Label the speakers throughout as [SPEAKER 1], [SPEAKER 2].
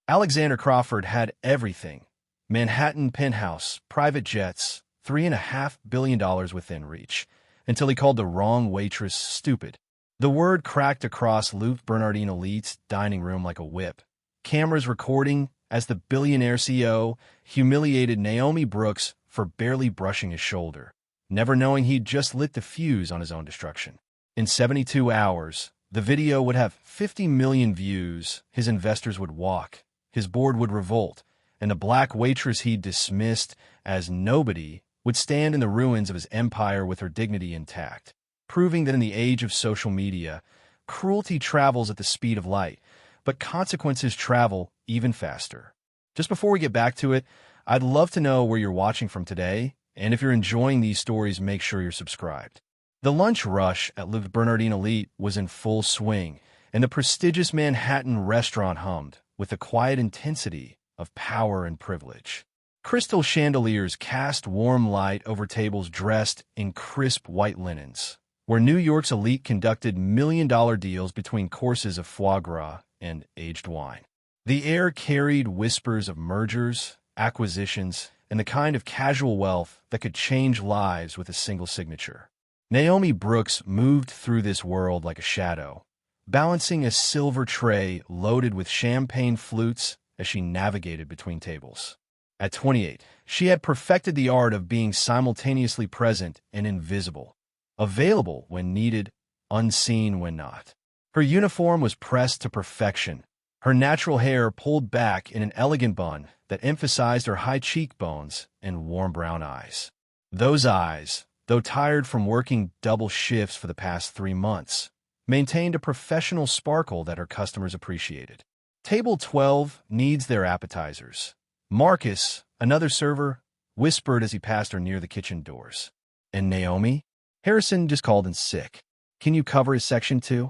[SPEAKER 1] Alexander Crawford had everything: Manhattan penthouse, private jets, $3.5 billion within reach, until he called the wrong waitress stupid. The word cracked across Luke Bernardine Elite's dining room like a whip. Cameras recording as the billionaire CEO humiliated Naomi Brooks for barely brushing his shoulder, never knowing he'd just lit the fuse on his own destruction. In 72 hours, the video would have 50 million views, his investors would walk, his board would revolt, and the black waitress he'd dismissed as nobody would stand in the ruins of his empire with her dignity intact, proving that in the age of social media, cruelty travels at the speed of light, but consequences travel even faster. Just before we get back to it, I'd love to know where you're watching from today, and if you're enjoying these stories, make sure you're subscribed. The lunch rush at Le Bernardin Elite was in full swing, and the prestigious Manhattan restaurant hummed with the quiet intensity of power and privilege. Crystal chandeliers cast warm light over tables dressed in crisp white linens, where New York's elite conducted million-dollar deals between courses of foie gras and aged wine. The air carried whispers of mergers, acquisitions, and the kind of casual wealth that could change lives with a single signature. Naomi Brooks moved through this world like a shadow, balancing a silver tray loaded with champagne flutes as she navigated between tables. At 28, she had perfected the art of being simultaneously present and invisible, available when needed, unseen when not. Her uniform was pressed to perfection, her natural hair pulled back in an elegant bun that emphasized her high cheekbones and warm brown eyes. Those eyes, though tired from working double shifts for the past 3 months, maintained a professional sparkle that her customers appreciated. Table 12 needs their appetizers. Marcus, another server, whispered as he passed her near the kitchen doors. And Naomi? Harrison just called in sick. Can you cover his section too?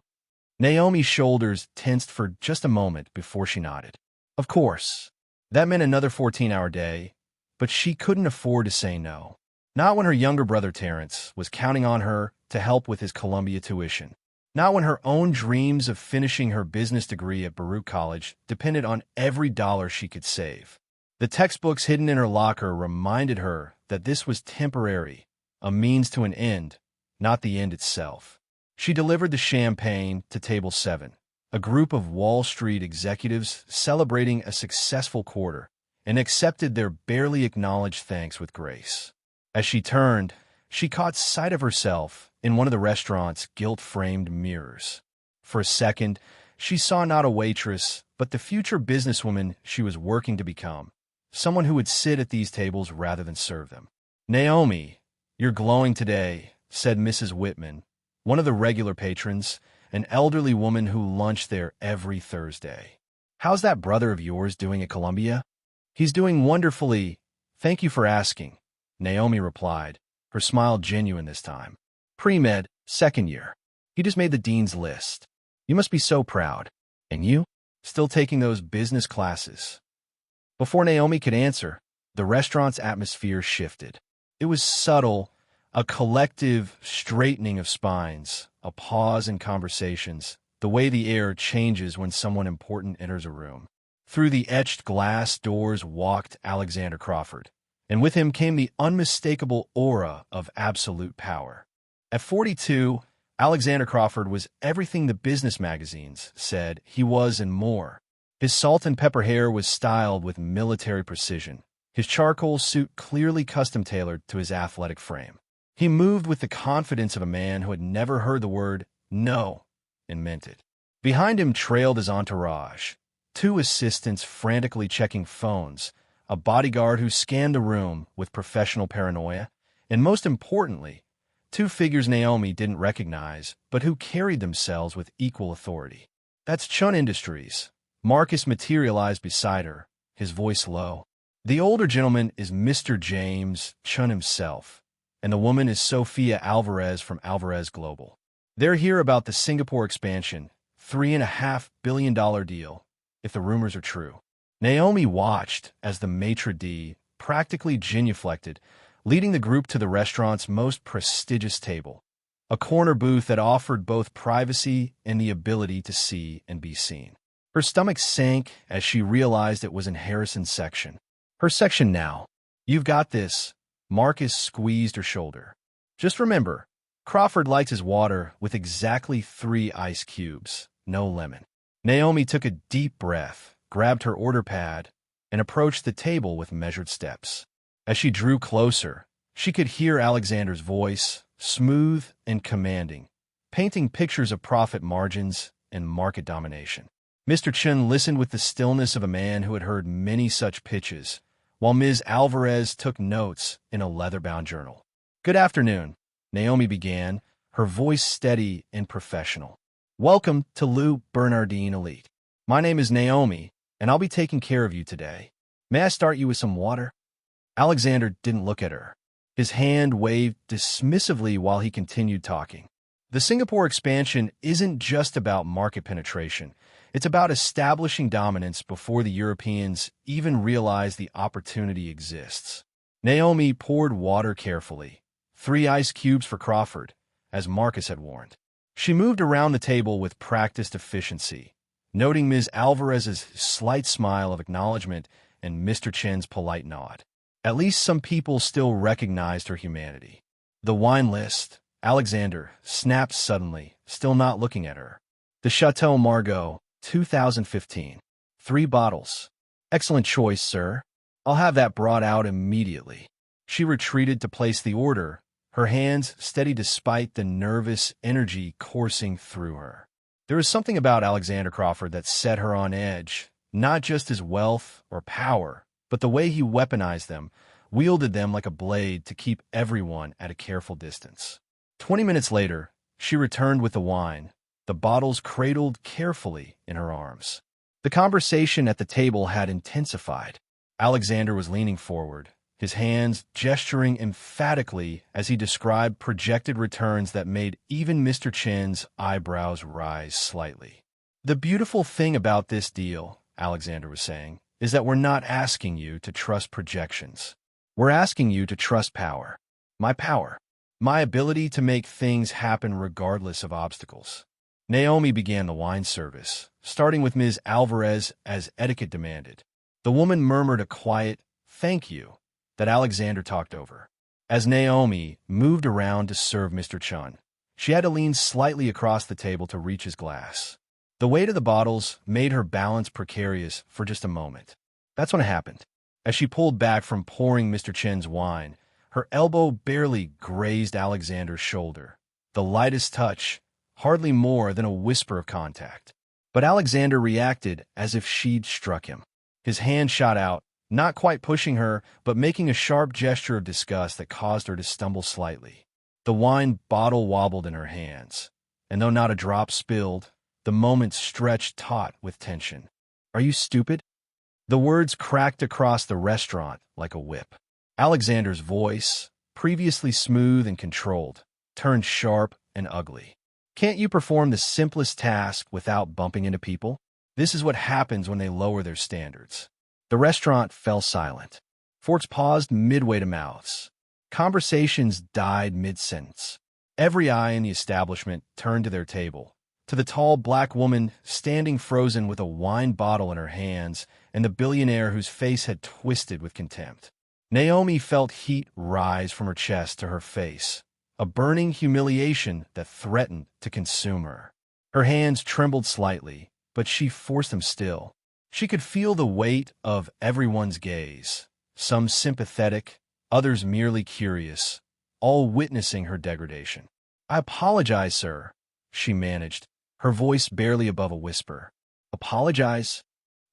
[SPEAKER 1] Naomi's shoulders tensed for just a moment before she nodded. Of course. That meant another 14-hour day, but she couldn't afford to say no. Not when her younger brother Terrence was counting on her to help with his Columbia tuition. Not when her own dreams of finishing her business degree at Baruch College depended on every dollar she could save. The textbooks hidden in her locker reminded her that this was temporary, a means to an end, not the end itself. She delivered the champagne to Table 7, a group of Wall Street executives celebrating a successful quarter, and accepted their barely acknowledged thanks with grace. As she turned, she caught sight of herself in one of the restaurant's gilt-framed mirrors. For a second, she saw not a waitress, but the future businesswoman she was working to become, someone who would sit at these tables rather than serve them. "Naomi, you're glowing today," said Mrs. Whitman, one of the regular patrons, an elderly woman who lunched there every Thursday. "How's that brother of yours doing at Columbia?" "He's doing wonderfully. Thank you for asking," Naomi replied, her smile genuine this time. "Pre-med, 2nd year. He just made the dean's list. You must be so proud. And you? Still taking those business classes?" Before Naomi could answer, the restaurant's atmosphere shifted. It was subtle, a collective straightening of spines, a pause in conversations, the way the air changes when someone important enters a room. Through the etched glass doors walked Alexander Crawford, and with him came the unmistakable aura of absolute power. At 42, Alexander Crawford was everything the business magazines said he was and more. His salt and pepper hair was styled with military precision, his charcoal suit clearly custom-tailored to his athletic frame. He moved with the confidence of a man who had never heard the word no and meant it. Behind him trailed his entourage, 2 assistants frantically checking phones, a bodyguard who scanned the room with professional paranoia, and most importantly, 2 figures Naomi didn't recognize, but who carried themselves with equal authority. "That's Chun Industries." Marcus materialized beside her, his voice low. "The older gentleman is Mr. James Chun himself, and the woman is Sophia Alvarez from Alvarez Global. They're here about the Singapore expansion, $3.5 billion deal, if the rumors are true." Naomi watched as the maitre d' practically genuflected, leading the group to the restaurant's most prestigious table, a corner booth that offered both privacy and the ability to see and be seen. Her stomach sank as she realized it was in Harrison's section. Her section now. You've got this. Marcus squeezed her shoulder. Just remember, Crawford likes his water with exactly 3 ice cubes, no lemon. Naomi took a deep breath, grabbed her order pad, and approached the table with measured steps. As she drew closer, she could hear Alexander's voice, smooth and commanding, painting pictures of profit margins and market domination. Mr. Chen listened with the stillness of a man who had heard many such pitches, while Ms. Alvarez took notes in a leather-bound journal. "Good afternoon," Naomi began, her voice steady and professional. "Welcome to Lou Bernardine Elite. My name is Naomi, and I'll be taking care of you today. May I start you with some water?" Alexander didn't look at her. His hand waved dismissively while he continued talking. The Singapore expansion isn't just about market penetration. It's about establishing dominance before the Europeans even realize the opportunity exists. Naomi poured water carefully, 3 ice cubes for Crawford, as Marcus had warned. She moved around the table with practiced efficiency, noting Ms. Alvarez's slight smile of acknowledgement and Mr. Chen's polite nod. At least some people still recognized her humanity. "The wine list," Alexander snapped suddenly, still not looking at her. "The Chateau Margaux, 2015. 3 bottles. Excellent choice, sir. I'll have that brought out immediately." She retreated to place the order, her hands steady despite the nervous energy coursing through her. There was something about Alexander Crawford that set her on edge, not just his wealth or power, but the way he weaponized them, wielded them like a blade to keep everyone at a careful distance. 20 minutes later, she returned with the wine, the bottles cradled carefully in her arms. The conversation at the table had intensified. Alexander was leaning forward, his hands gesturing emphatically as he described projected returns that made even Mr. Chen's eyebrows rise slightly. "The beautiful thing about this deal," Alexander was saying, "is that we're not asking you to trust projections. We're asking you to trust power. My power. My ability to make things happen regardless of obstacles." Naomi began the wine service, starting with Ms. Alvarez as etiquette demanded. The woman murmured a quiet, "Thank you," that Alexander talked over. As Naomi moved around to serve Mr. Chen, she had to lean slightly across the table to reach his glass. The weight of the bottles made her balance precarious for just a moment. That's when it happened. As she pulled back from pouring Mr. Chen's wine, her elbow barely grazed Alexander's shoulder. The lightest touch, hardly more than a whisper of contact. But Alexander reacted as if she'd struck him. His hand shot out, not quite pushing her, but making a sharp gesture of disgust that caused her to stumble slightly. The wine bottle wobbled in her hands, and though not a drop spilled, the moment stretched taut with tension. "Are you stupid?" The words cracked across the restaurant like a whip. Alexander's voice, previously smooth and controlled, turned sharp and ugly. "Can't you perform the simplest task without bumping into people? This is what happens when they lower their standards." The restaurant fell silent. Forks paused midway to mouths. Conversations died mid-sentence. Every eye in the establishment turned to their table, to the tall black woman standing frozen with a wine bottle in her hands and the billionaire whose face had twisted with contempt. Naomi felt heat rise from her chest to her face, a burning humiliation that threatened to consume her. Her hands trembled slightly, but she forced them still. She could feel the weight of everyone's gaze, some sympathetic, others merely curious, all witnessing her degradation. "I apologize, sir," she managed, her voice barely above a whisper. "Apologize?"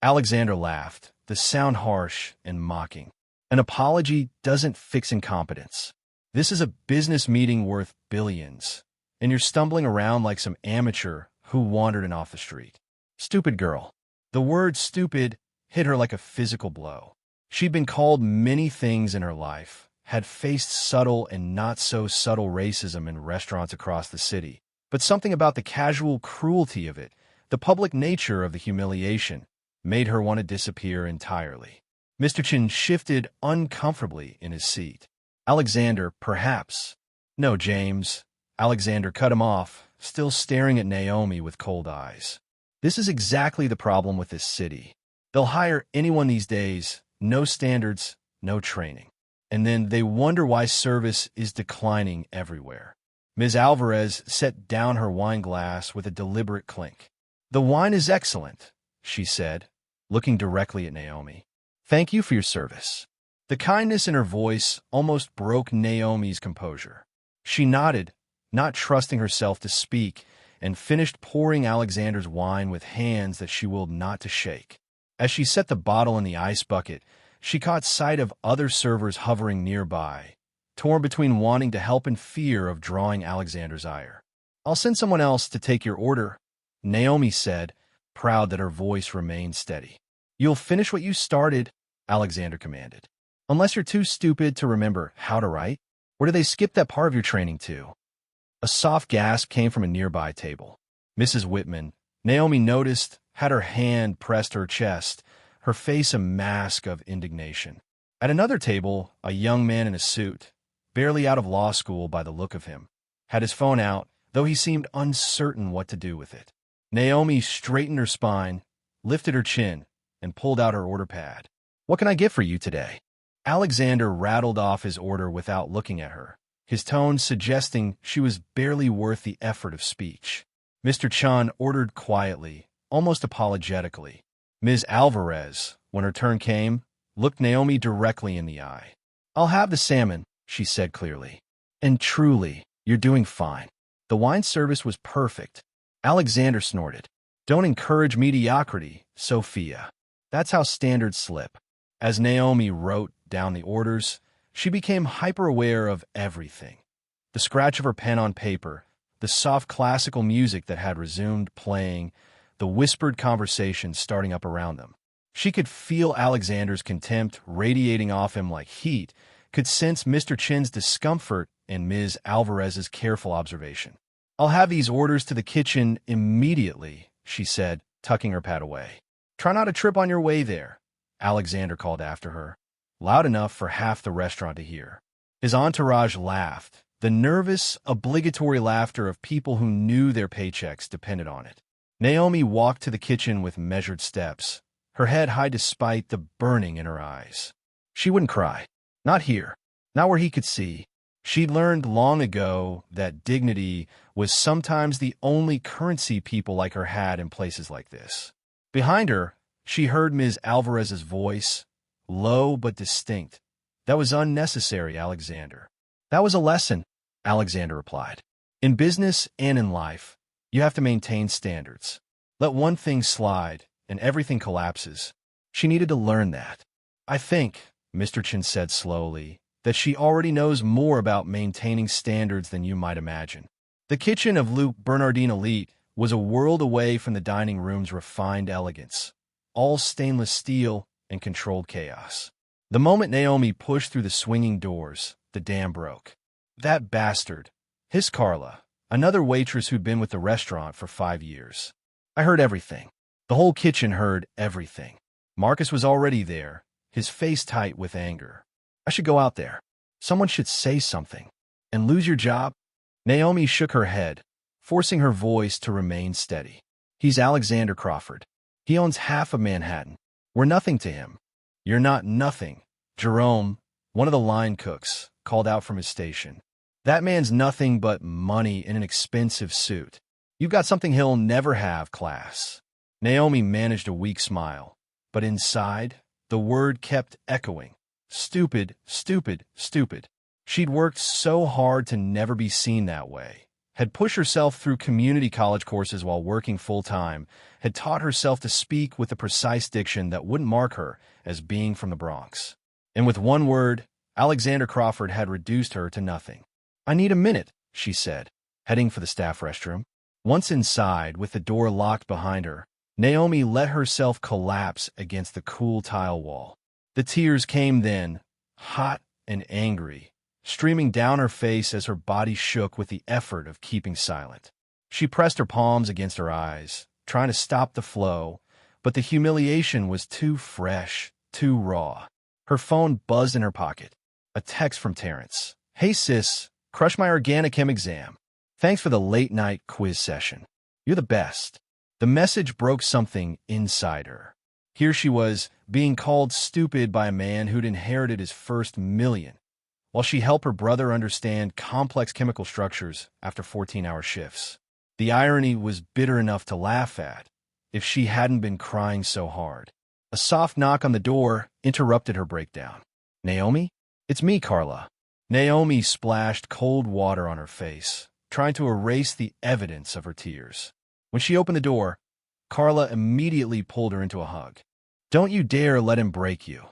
[SPEAKER 1] Alexander laughed, the sound harsh and mocking. "An apology doesn't fix incompetence. This is a business meeting worth billions, and you're stumbling around like some amateur who wandered in off the street. Stupid girl." The word stupid hit her like a physical blow. She'd been called many things in her life, had faced subtle and not-so-subtle racism in restaurants across the city, but something about the casual cruelty of it, the public nature of the humiliation, made her want to disappear entirely. Mr. Chen shifted uncomfortably in his seat. "Alexander, perhaps." "No, James." Alexander cut him off, still staring at Naomi with cold eyes. This is exactly the problem with this city. They'll hire anyone these days, no standards, no training. And then they wonder why service is declining everywhere. Ms. Alvarez set down her wine glass with a deliberate clink. "The wine is excellent," she said, looking directly at Naomi. "Thank you for your service." The kindness in her voice almost broke Naomi's composure. She nodded, not trusting herself to speak, and finished pouring Alexander's wine with hands that she willed not to shake. As she set the bottle in the ice bucket, she caught sight of other servers hovering nearby, torn between wanting to help and fear of drawing Alexander's ire. "I'll send someone else to take your order," Naomi said, proud that her voice remained steady. "You'll finish what you started," Alexander commanded. "Unless you're too stupid to remember how to write? Or do they skip that part of your training too?" A soft gasp came from a nearby table. Mrs. Whitman, Naomi noticed, had her hand pressed her chest, her face a mask of indignation. At another table, a young man in a suit, barely out of law school by the look of him, had his phone out, though he seemed uncertain what to do with it. Naomi straightened her spine, lifted her chin, and pulled out her order pad. "What can I get for you today?" Alexander rattled off his order without looking at her, his tone suggesting she was barely worth the effort of speech. Mr. Chan ordered quietly, almost apologetically. Ms. Alvarez, when her turn came, looked Naomi directly in the eye. "I'll have the salmon," she said clearly. "And truly, you're doing fine." The wine service was perfect. Alexander snorted. "Don't encourage mediocrity, Sophia. That's how standards slip." As Naomi wrote down the orders, she became hyper-aware of everything. The scratch of her pen on paper, the soft classical music that had resumed playing, the whispered conversations starting up around them. She could feel Alexander's contempt radiating off him like heat, could sense Mr. Chin's discomfort and Ms. Alvarez's careful observation. "I'll have these orders to the kitchen immediately," she said, tucking her pad away. "Try not to trip on your way there," Alexander called after her, loud enough for half the restaurant to hear. His entourage laughed, the nervous, obligatory laughter of people who knew their paychecks depended on it. Naomi walked to the kitchen with measured steps, her head high despite the burning in her eyes. She wouldn't cry. Not here. Not where he could see. She'd learned long ago that dignity was sometimes the only currency people like her had in places like this. Behind her, she heard Ms. Alvarez's voice, low but distinct. "That was unnecessary, Alexander." "That was a lesson," Alexander replied. "In business and in life, you have to maintain standards. Let one thing slide, and everything collapses." She needed to learn that. "I think," Mr. Chin said slowly, "that she already knows more about maintaining standards than you might imagine." The kitchen of Luke Bernardine Elite was a world away from the dining room's refined elegance, all stainless steel and controlled chaos. The moment Naomi pushed through the swinging doors, the dam broke. "That bastard," hissed Carla, another waitress who'd been with the restaurant for 5 years. "I heard everything." The whole kitchen heard everything. Marcus was already there, his face tight with anger. "I should go out there. Someone should say something." "And lose your job?" Naomi shook her head, forcing her voice to remain steady. "He's Alexander Crawford. He owns half of Manhattan. We're nothing to him." "You're not nothing," Jerome, one of the line cooks, called out from his station. "That man's nothing but money in an expensive suit. You've got something he'll never have, class." Naomi managed a weak smile, but inside, the word kept echoing. Stupid, stupid, stupid. She'd worked so hard to never be seen that way, had pushed herself through community college courses while working full-time, had taught herself to speak with a precise diction that wouldn't mark her as being from the Bronx. And with one word, Alexander Crawford had reduced her to nothing. "I need a minute," she said, heading for the staff restroom. Once inside, with the door locked behind her, Naomi let herself collapse against the cool tile wall. The tears came then, hot and angry, streaming down her face as her body shook with the effort of keeping silent. She pressed her palms against her eyes, trying to stop the flow, but the humiliation was too fresh, too raw. Her phone buzzed in her pocket. A text from Terrence. "Hey sis, crushed my organic chem exam. Thanks for the late-night quiz session. You're the best." The message broke something inside her. Here she was, being called stupid by a man who'd inherited his first million, while she helped her brother understand complex chemical structures after 14-hour shifts. The irony was bitter enough to laugh at, if she hadn't been crying so hard. A soft knock on the door interrupted her breakdown. "Naomi? It's me, Carla." Naomi splashed cold water on her face, trying to erase the evidence of her tears. When she opened the door, Carla immediately pulled her into a hug. "Don't you dare let him break you,"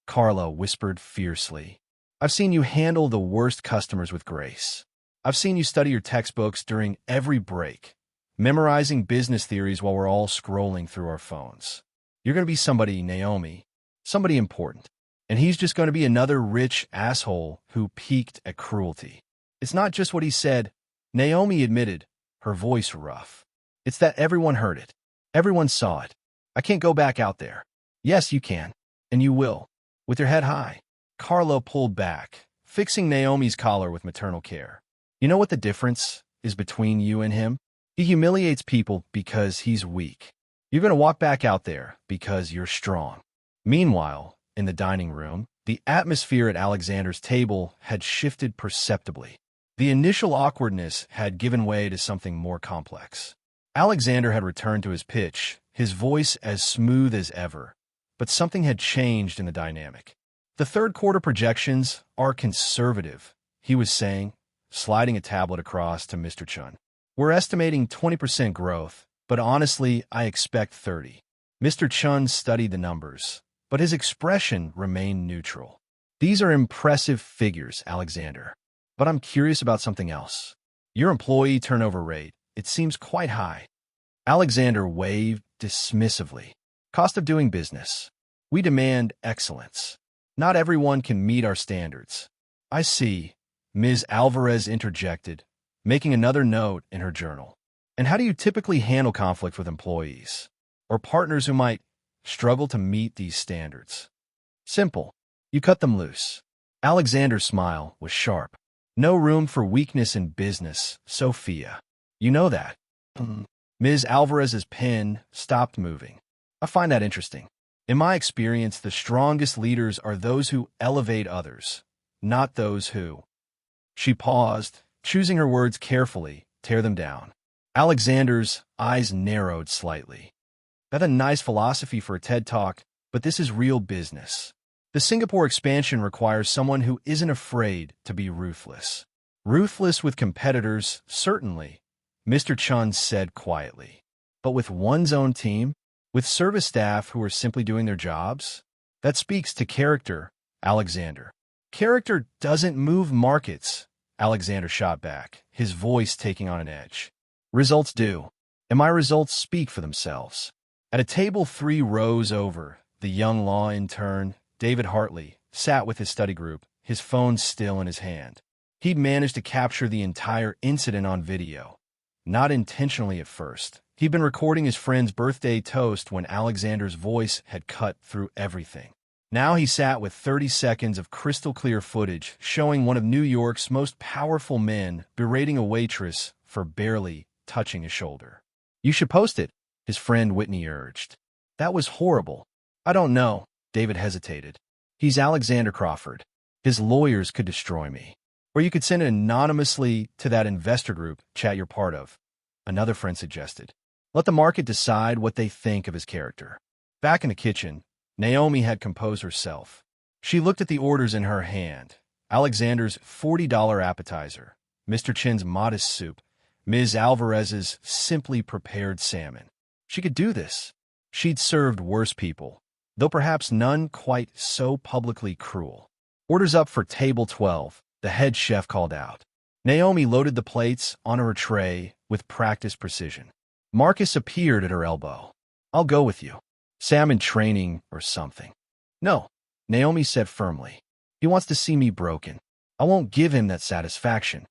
[SPEAKER 1] Carla whispered fiercely. "I've seen you handle the worst customers with grace. I've seen you study your textbooks during every break, memorizing business theories while we're all scrolling through our phones. You're going to be somebody, Naomi, somebody important. And he's just going to be another rich asshole who peaked at cruelty." "It's not just what he said," Naomi admitted, her voice rough. "It's that everyone heard it. Everyone saw it. I can't go back out there." "Yes, you can. And you will. With your head high." Carla pulled back, fixing Naomi's collar with maternal care. "You know what the difference is between you and him? He humiliates people because he's weak. You're going to walk back out there because you're strong." Meanwhile, in the dining room, the atmosphere at Alexander's table had shifted perceptibly. The initial awkwardness had given way to something more complex. Alexander had returned to his pitch, his voice as smooth as ever, but something had changed in the dynamic. "The third quarter projections are conservative," he was saying, sliding a tablet across to Mr. Chun. "We're estimating 20% growth, but honestly, I expect 30. Mr. Chun studied the numbers, but his expression remained neutral. "These are impressive figures, Alexander. But I'm curious about something else. Your employee turnover rate, it seems quite high." Alexander waved dismissively. "Cost of doing business. We demand excellence. Not everyone can meet our standards." "I see," Ms. Alvarez interjected, making another note in her journal. "And how do you typically handle conflict with employees or partners who might struggle to meet these standards?" "Simple. You cut them loose." Alexander's smile was sharp. "No room for weakness in business, Sophia. You know that." Ms. Alvarez's pen stopped moving. "I find that interesting. In my experience, the strongest leaders are those who elevate others, not those who—" She paused, choosing her words carefully, tear them down. Alexander's eyes narrowed slightly. "That's a nice philosophy for a TED Talk, but this is real business. The Singapore expansion requires someone who isn't afraid to be ruthless." "Ruthless with competitors, certainly," Mr. Chun said quietly. "But with one's own team? With service staff who are simply doing their jobs? That speaks to character, Alexander." "Character doesn't move markets," Alexander shot back, his voice taking on an edge. "Results do, and my results speak for themselves." At a table 3 rows over, the young law intern, David Hartley, sat with his study group, his phone still in his hand. He'd managed to capture the entire incident on video. Not intentionally at first. He'd been recording his friend's birthday toast when Alexander's voice had cut through everything. Now he sat with 30 seconds of crystal-clear footage showing one of New York's most powerful men berating a waitress for barely touching his shoulder. "You should post it," his friend Whitney urged. "That was horrible." "I don't know." David hesitated. "He's Alexander Crawford. His lawyers could destroy me. Or you could send it anonymously to that investor group chat you're part of," another friend suggested. "Let the market decide what they think of his character." Back in the kitchen, Naomi had composed herself. She looked at the orders in her hand. Alexander's $40 appetizer, Mr. Chin's modest soup, Ms. Alvarez's simply prepared salmon. She could do this. She'd served worse people, though perhaps none quite so publicly cruel. "Orders up for table 12, the head chef called out. Naomi loaded the plates onto her tray with practiced precision. Marcus appeared at her elbow. "I'll go with you. Sam in training or something." "No," Naomi said firmly. "He wants to see me broken. I won't give him that satisfaction."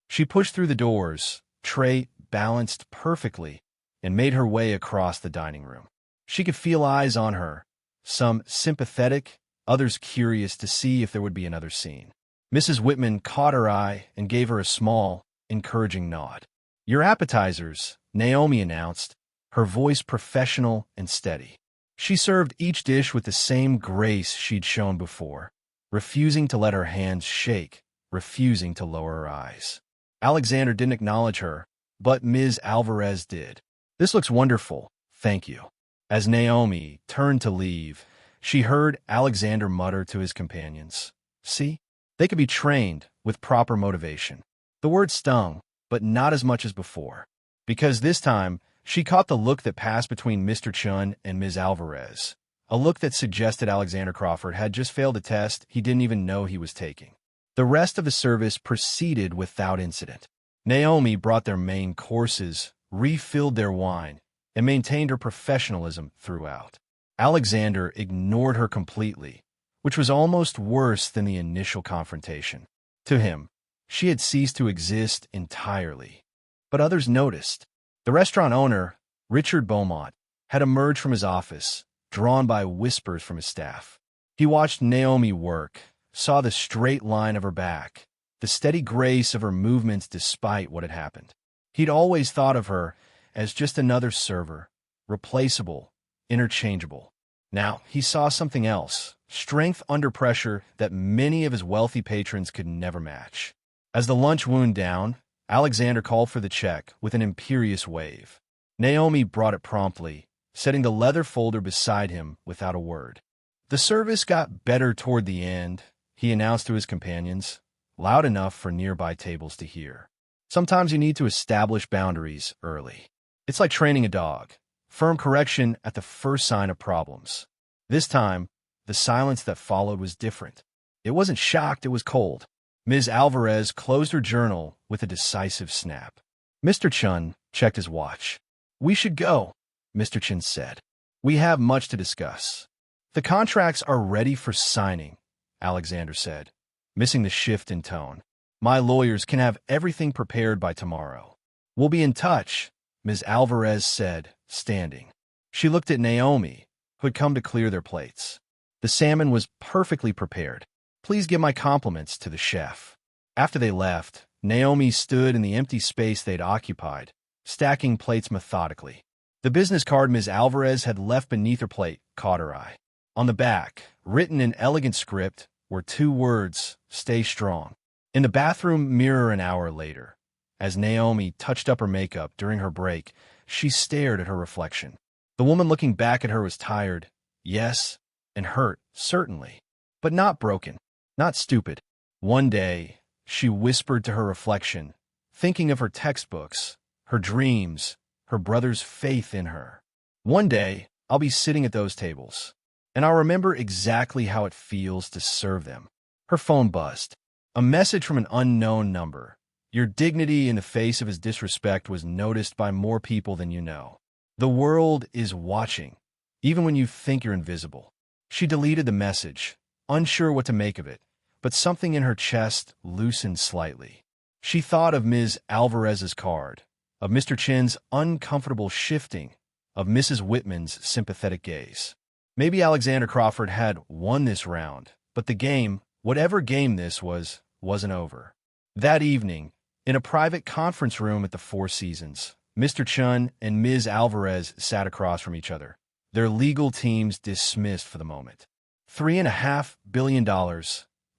[SPEAKER 1] She pushed through the doors, tray balanced perfectly, and made her way across the dining room. She could feel eyes on her, some sympathetic, others curious to see if there would be another scene. Mrs. Whitman caught her eye and gave her a small, encouraging nod. "Your appetizers," Naomi announced, her voice professional and steady. She served each dish with the same grace she'd shown before, refusing to let her hands shake, refusing to lower her eyes. Alexander didn't acknowledge her, but Ms. Alvarez did. "This looks wonderful, thank you." As Naomi turned to leave, she heard Alexander mutter to his companions, "See? They could be trained with proper motivation." The word stung, but not as much as before, because this time she caught the look that passed between Mr. Chun and Ms. Alvarez, a look that suggested Alexander Crawford had just failed a test he didn't even know he was taking. The rest of the service proceeded without incident. Naomi brought their main courses, refilled their wine, and maintained her professionalism throughout. Alexander ignored her completely, which was almost worse than the initial confrontation. To him, she had ceased to exist entirely. But others noticed. The restaurant owner, Richard Beaumont, had emerged from his office, drawn by whispers from his staff. He watched Naomi work, saw the straight line of her back, the steady grace of her movements despite what had happened. He'd always thought of her as just another server, replaceable, interchangeable. Now he saw something else, strength under pressure that many of his wealthy patrons could never match. As the lunch wound down, Alexander called for the check with an imperious wave. Naomi brought it promptly, setting the leather folder beside him without a word. The service got better toward the end, he announced to his companions, loud enough for nearby tables to hear. Sometimes you need to establish boundaries early. It's like training a dog. Firm correction at the first sign of problems. This time, the silence that followed was different. It wasn't shocked, it was cold. Ms. Alvarez closed her journal with a decisive snap. Mr. Chun checked his watch. "We should go," Mr. Chun said. "We have much to discuss." "The contracts are ready for signing," Alexander said, missing the shift in tone. "My lawyers can have everything prepared by tomorrow." "We'll be in touch," Ms. Alvarez said, standing. She looked at Naomi, who had come to clear their plates. "The salmon was perfectly prepared. Please give my compliments to the chef." After they left, Naomi stood in the empty space they'd occupied, stacking plates methodically. The business card Ms. Alvarez had left beneath her plate caught her eye. On the back, written in elegant script, were two words, "Stay strong." In the bathroom mirror an hour later, as Naomi touched up her makeup during her break, she stared at her reflection. The woman looking back at her was tired, yes, and hurt, certainly, but not broken, not stupid. One day, she whispered to her reflection, thinking of her textbooks, her dreams, her brother's faith in her. "One day, I'll be sitting at those tables, and I'll remember exactly how it feels to serve them." Her phone buzzed. A message from an unknown number. "Your dignity in the face of his disrespect was noticed by more people than you know. The world is watching, even when you think you're invisible." She deleted the message, unsure what to make of it, but something in her chest loosened slightly. She thought of Ms. Alvarez's card, of Mr. Chin's uncomfortable shifting, of Mrs. Whitman's sympathetic gaze. Maybe Alexander Crawford had won this round, but the game, whatever game this was, wasn't over. That evening, in a private conference room at the Four Seasons, Mr. Chun and Ms. Alvarez sat across from each other, their legal teams dismissed for the moment. $3.5 billion,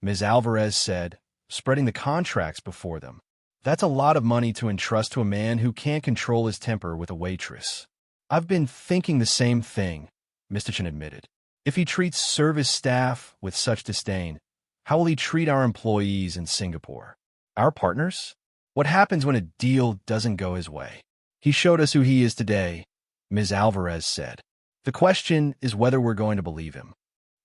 [SPEAKER 1] Ms. Alvarez said, spreading the contracts before them. "That's a lot of money to entrust to a man who can't control his temper with a waitress." "I've been thinking the same thing," Mr. Chun admitted. "If he treats service staff with such disdain, how will he treat our employees in Singapore? Our partners? What happens when a deal doesn't go his way?" "He showed us who he is today," Ms. Alvarez said. "The question is whether we're going to believe him."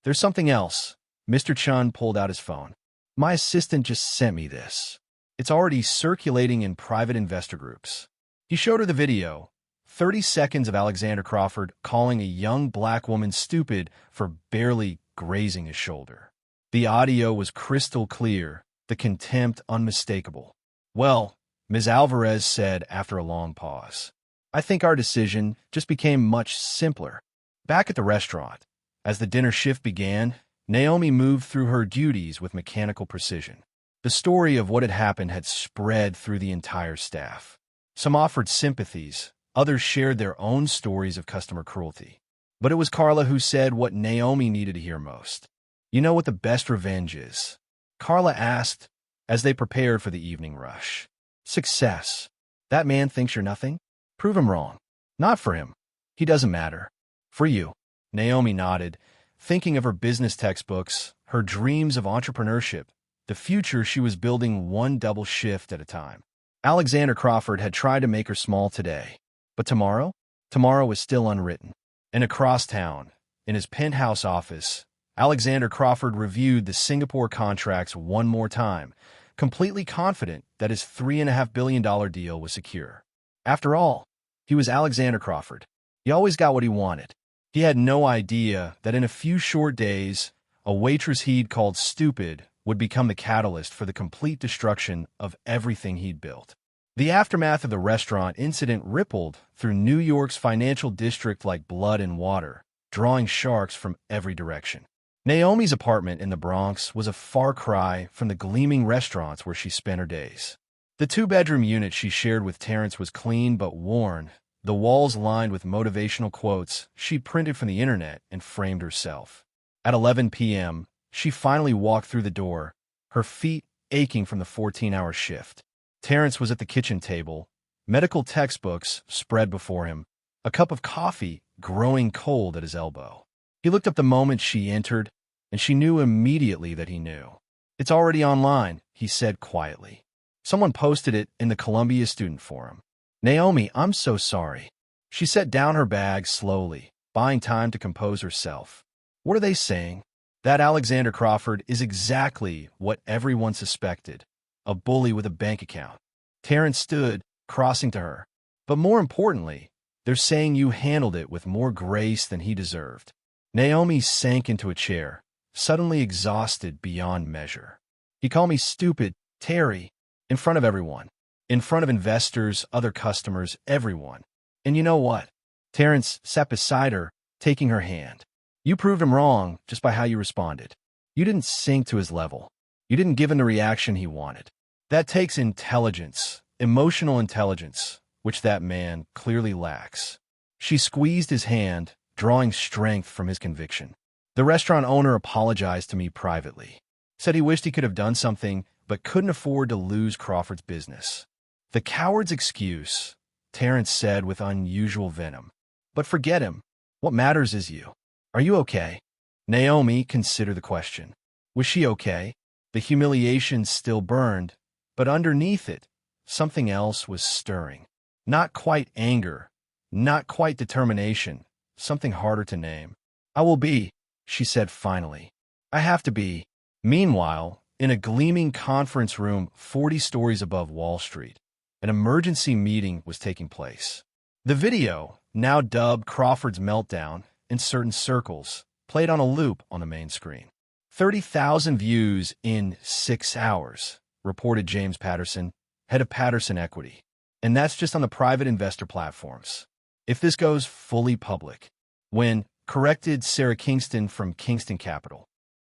[SPEAKER 1] "There's something else." Mr. Chun pulled out his phone. "My assistant just sent me this. It's already circulating in private investor groups." He showed her the video, 30 seconds of Alexander Crawford calling a young black woman stupid for barely grazing his shoulder. The audio was crystal clear, the contempt unmistakable. "Well," Ms. Alvarez said after a long pause, "I think our decision just became much simpler." Back at the restaurant, as the dinner shift began, Naomi moved through her duties with mechanical precision. The story of what had happened had spread through the entire staff. Some offered sympathies, Others shared their own stories of customer cruelty. But it was Carla who said what Naomi needed to hear most. "You know what the best revenge is?" Carla asked as they prepared for the evening rush. "Success. That man thinks you're nothing? Prove him wrong. Not for him. He doesn't matter. For you." Naomi nodded, thinking of her business textbooks, her dreams of entrepreneurship, the future she was building one double shift at a time. Alexander Crawford had tried to make her small today. But tomorrow? Tomorrow was still unwritten. And across town, in his penthouse office, Alexander Crawford reviewed the Singapore contracts one more time, completely confident that his $3.5 billion deal was secure. After all, he was Alexander Crawford. He always got what he wanted. He had no idea that in a few short days, a waitress he'd called stupid would become the catalyst for the complete destruction of everything he'd built. The aftermath of the restaurant incident rippled through New York's financial district like blood and water, drawing sharks from every direction. Naomi's apartment in the Bronx was a far cry from the gleaming restaurants where she spent her days. The two-bedroom unit she shared with Terrence was clean but worn, the walls lined with motivational quotes she printed from the internet and framed herself. At 11 p.m., she finally walked through the door, her feet aching from the 14-hour shift. Terrence was at the kitchen table, medical textbooks spread before him, a cup of coffee growing cold at his elbow. He looked up the moment she entered, and she knew immediately that he knew. "It's already online," he said quietly. "Someone posted it in the Columbia Student Forum." "Naomi, I'm so sorry." She set down her bag slowly, buying time to compose herself. "What are they saying?" "That Alexander Crawford is exactly what everyone suspected. A bully with a bank account." Terrence stood, crossing to her. "But more importantly, they're saying you handled it with more grace than he deserved." Naomi sank into a chair, suddenly exhausted beyond measure. "He called me stupid, Terry, in front of everyone. In front of investors, other customers, everyone. And you know what?" Terrence sat beside her, taking her hand. "You proved him wrong just by how you responded. You didn't sink to his level. You didn't give him the reaction he wanted. That takes intelligence, emotional intelligence, which that man clearly lacks." She squeezed his hand, drawing strength from his conviction. "The restaurant owner apologized to me privately. Said he wished he could have done something, but couldn't afford to lose Crawford's business." "The coward's excuse," Terrence said with unusual venom. "But forget him. What matters is you. Are you okay?" Naomi considered the question. Was she okay? The humiliation still burned, but underneath it, something else was stirring. Not quite anger, not quite determination, something harder to name. "I will be," she said finally. "I have to be." Meanwhile, in a gleaming conference room 40 stories above Wall Street, an emergency meeting was taking place. The video, now dubbed Crawford's Meltdown in certain circles, played on a loop on the main screen. 30,000 views in 6 hours, reported James Patterson, head of Patterson Equity. And that's just on the private investor platforms. If this goes fully public, when corrected Sarah Kingston from Kingston Capital,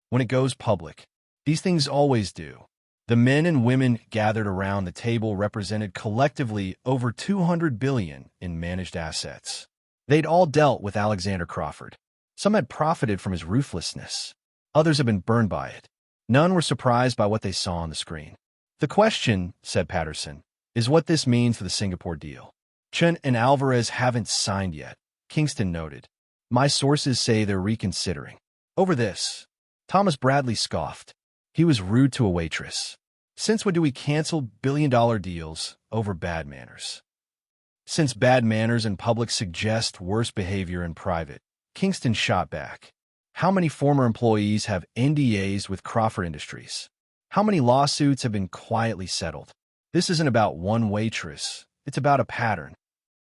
[SPEAKER 1] when it goes public, these things always do. The men and women gathered around the table represented collectively over $200 billion in managed assets. They'd all dealt with Alexander Crawford. Some had profited from his ruthlessness. Others had been burned by it. None were surprised by what they saw on the screen. "The question," said Patterson, "is what this means for the Singapore deal. Chen and Alvarez haven't signed yet," Kingston noted. "My sources say they're reconsidering." "Over this?" Thomas Bradley scoffed. He was rude to a waitress. "Since when do we cancel billion-dollar deals over bad manners?" "Since bad manners in public suggest worse behavior in private," Kingston shot back. "How many former employees have NDAs with Crawford Industries? How many lawsuits have been quietly settled? This isn't about one waitress. It's about a pattern."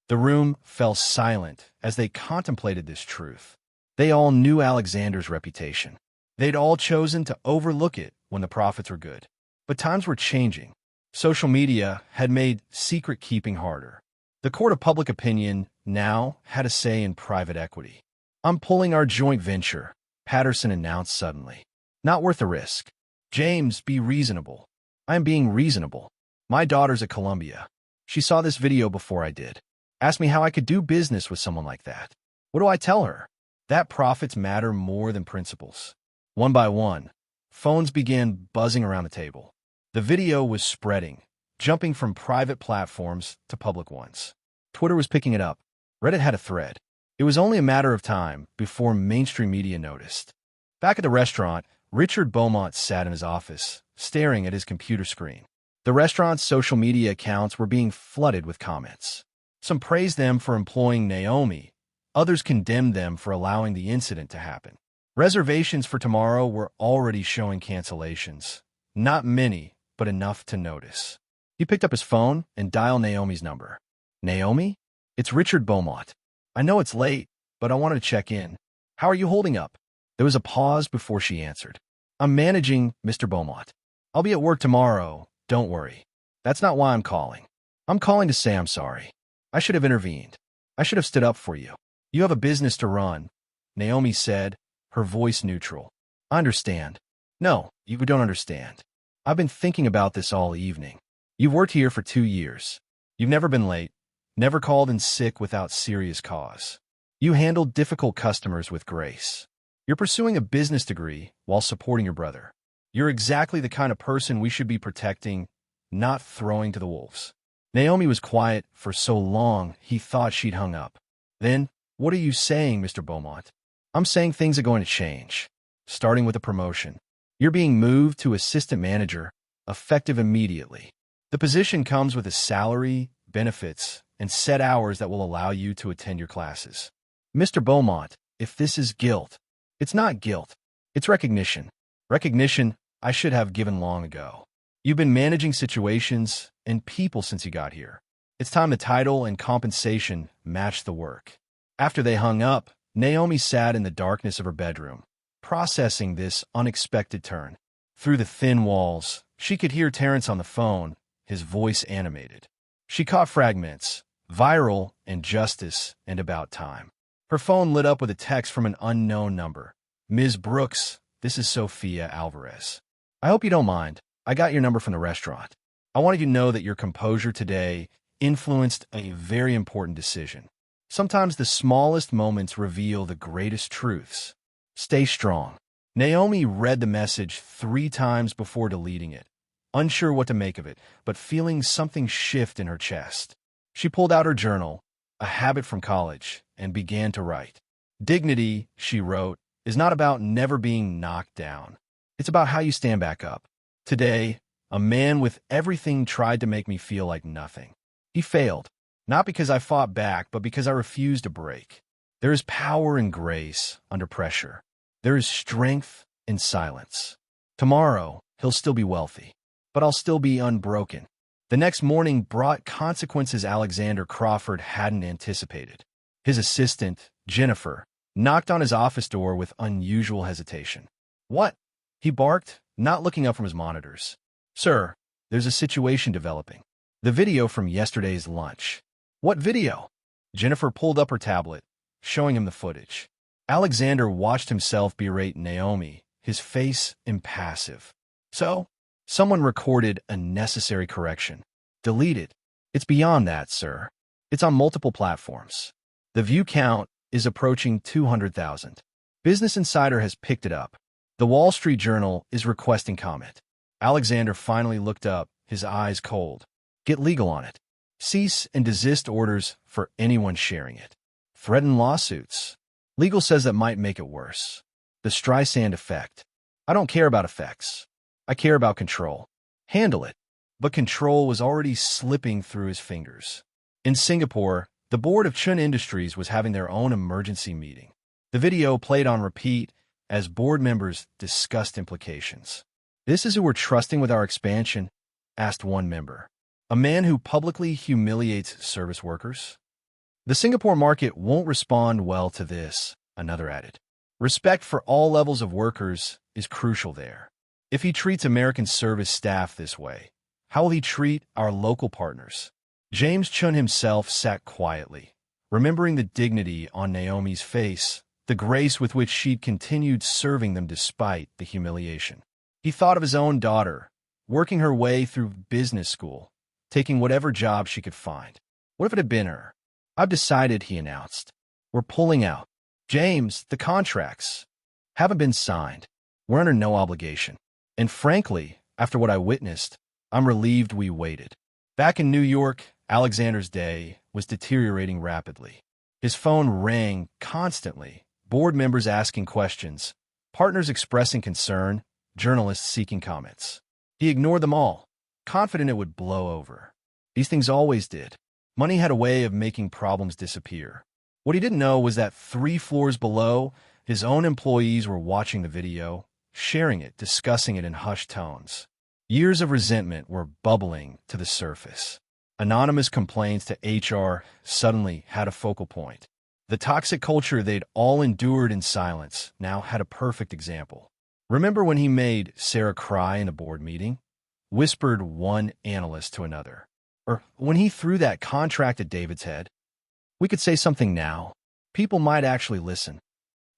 [SPEAKER 1] The room fell silent as they contemplated this truth. They all knew Alexander's reputation. They'd all chosen to overlook it when the profits were good. But times were changing. Social media had made secret keeping harder. The court of public opinion now had a say in private equity. "I'm pulling our joint venture," Patterson announced suddenly. "Not worth the risk." "James, be reasonable." "I am being reasonable. My daughter's at Columbia. She saw this video before I did. Asked me how I could do business with someone like that. What do I tell her? That profits matter more than principles. One by one, phones began buzzing around the table. The video was spreading, jumping from private platforms to public ones. Twitter was picking it up. Reddit had a thread. It was only a matter of time before mainstream media noticed. Back at the restaurant, Richard Beaumont sat in his office, staring at his computer screen. The restaurant's social media accounts were being flooded with comments. Some praised them for employing Naomi. Others condemned them for allowing the incident to happen. Reservations for tomorrow were already showing cancellations. Not many, but enough to notice. He picked up his phone and dialed Naomi's number. Naomi? It's Richard Beaumont. I know it's late, but I wanted to check in. How are you holding up? There was a pause before she answered. I'm managing, Mr. Beaumont. I'll be at work tomorrow, don't worry. That's not why I'm calling. I'm calling to say I'm sorry. I should have intervened. I should have stood up for you. You have a business to run, Naomi said, her voice neutral. I understand. No, you don't understand. I've been thinking about this all evening. You've worked here for 2 years. You've never been late, never called in sick without serious cause. You handled difficult customers with grace. You're pursuing a business degree while supporting your brother. You're exactly the kind of person we should be protecting, not throwing to the wolves. Naomi was quiet for so long he thought she'd hung up. Then, what are you saying, Mr. Beaumont? I'm saying things are going to change, starting with a promotion. You're being moved to assistant manager, effective immediately. The position comes with a salary, benefits, and set hours that will allow you to attend your classes. Mr. Beaumont, if this is guilt, it's not guilt. It's recognition. Recognition I should have given long ago. You've been managing situations and people since you got here. It's time the title and compensation match the work. After they hung up, Naomi sat in the darkness of her bedroom, processing this unexpected turn. Through the thin walls, she could hear Terrence on the phone, his voice animated. She caught fragments, viral and justice and about time. Her phone lit up with a text from an unknown number. Ms. Brooks, this is Sophia Alvarez. I hope you don't mind. I got your number from the restaurant. I wanted you to know that your composure today influenced a very important decision. Sometimes the smallest moments reveal the greatest truths. Stay strong. Naomi read the message 3 times before deleting it, unsure what to make of it, but feeling something shift in her chest. She pulled out her journal, a habit from college, and began to write. Dignity, she wrote, is not about never being knocked down. It's about how you stand back up. Today, a man with everything tried to make me feel like nothing. He failed, not because I fought back, but because I refused to break. There is power and grace under pressure. There is strength in silence. Tomorrow, he'll still be wealthy, but I'll still be unbroken. The next morning brought consequences Alexander Crawford hadn't anticipated. His assistant, Jennifer, knocked on his office door with unusual hesitation. What? He barked, not looking up from his monitors. Sir, there's a situation developing. The video from yesterday's lunch. What video? Jennifer pulled up her tablet, showing him the footage. Alexander watched himself berate Naomi, his face impassive. So, someone recorded a necessary correction. Delete it. It's beyond that, sir. It's on multiple platforms. The view count is approaching 200,000. Business Insider has picked it up. The Wall Street Journal is requesting comment. Alexander finally looked up, his eyes cold. Get legal on it. Cease and desist orders for anyone sharing it. Threaten lawsuits. Legal says that might make it worse. The Streisand effect. I don't care about effects. I care about control. Handle it. But control was already slipping through his fingers. In Singapore, the board of Chun Industries was having their own emergency meeting. The video played on repeat as board members discussed implications. This is who we're trusting with our expansion? Asked one member. A man who publicly humiliates service workers? The Singapore market won't respond well to this, another added. Respect for all levels of workers is crucial there. If he treats American service staff this way, how will he treat our local partners? James Chun himself sat quietly, remembering the dignity on Naomi's face, the grace with which she'd continued serving them despite the humiliation. He thought of his own daughter, working her way through business school, taking whatever job she could find. What if it had been her? "I've decided," he announced. "We're pulling out. James, the contracts haven't been signed. We're under no obligation. And frankly, after what I witnessed, I'm relieved we waited." Back in New York, Alexander's day was deteriorating rapidly. His phone rang constantly, board members asking questions, partners expressing concern, journalists seeking comments. He ignored them all, confident it would blow over. These things always did. Money had a way of making problems disappear. What he didn't know was that 3 floors below, his own employees were watching the video, sharing it, discussing it in hushed tones. Years of resentment were bubbling to the surface. Anonymous complaints to HR suddenly had a focal point. The toxic culture they'd all endured in silence now had a perfect example. "Remember when he made Sarah cry in a board meeting?" whispered one analyst to another. "Or when he threw that contract at David's head? We could say something now. People might actually listen."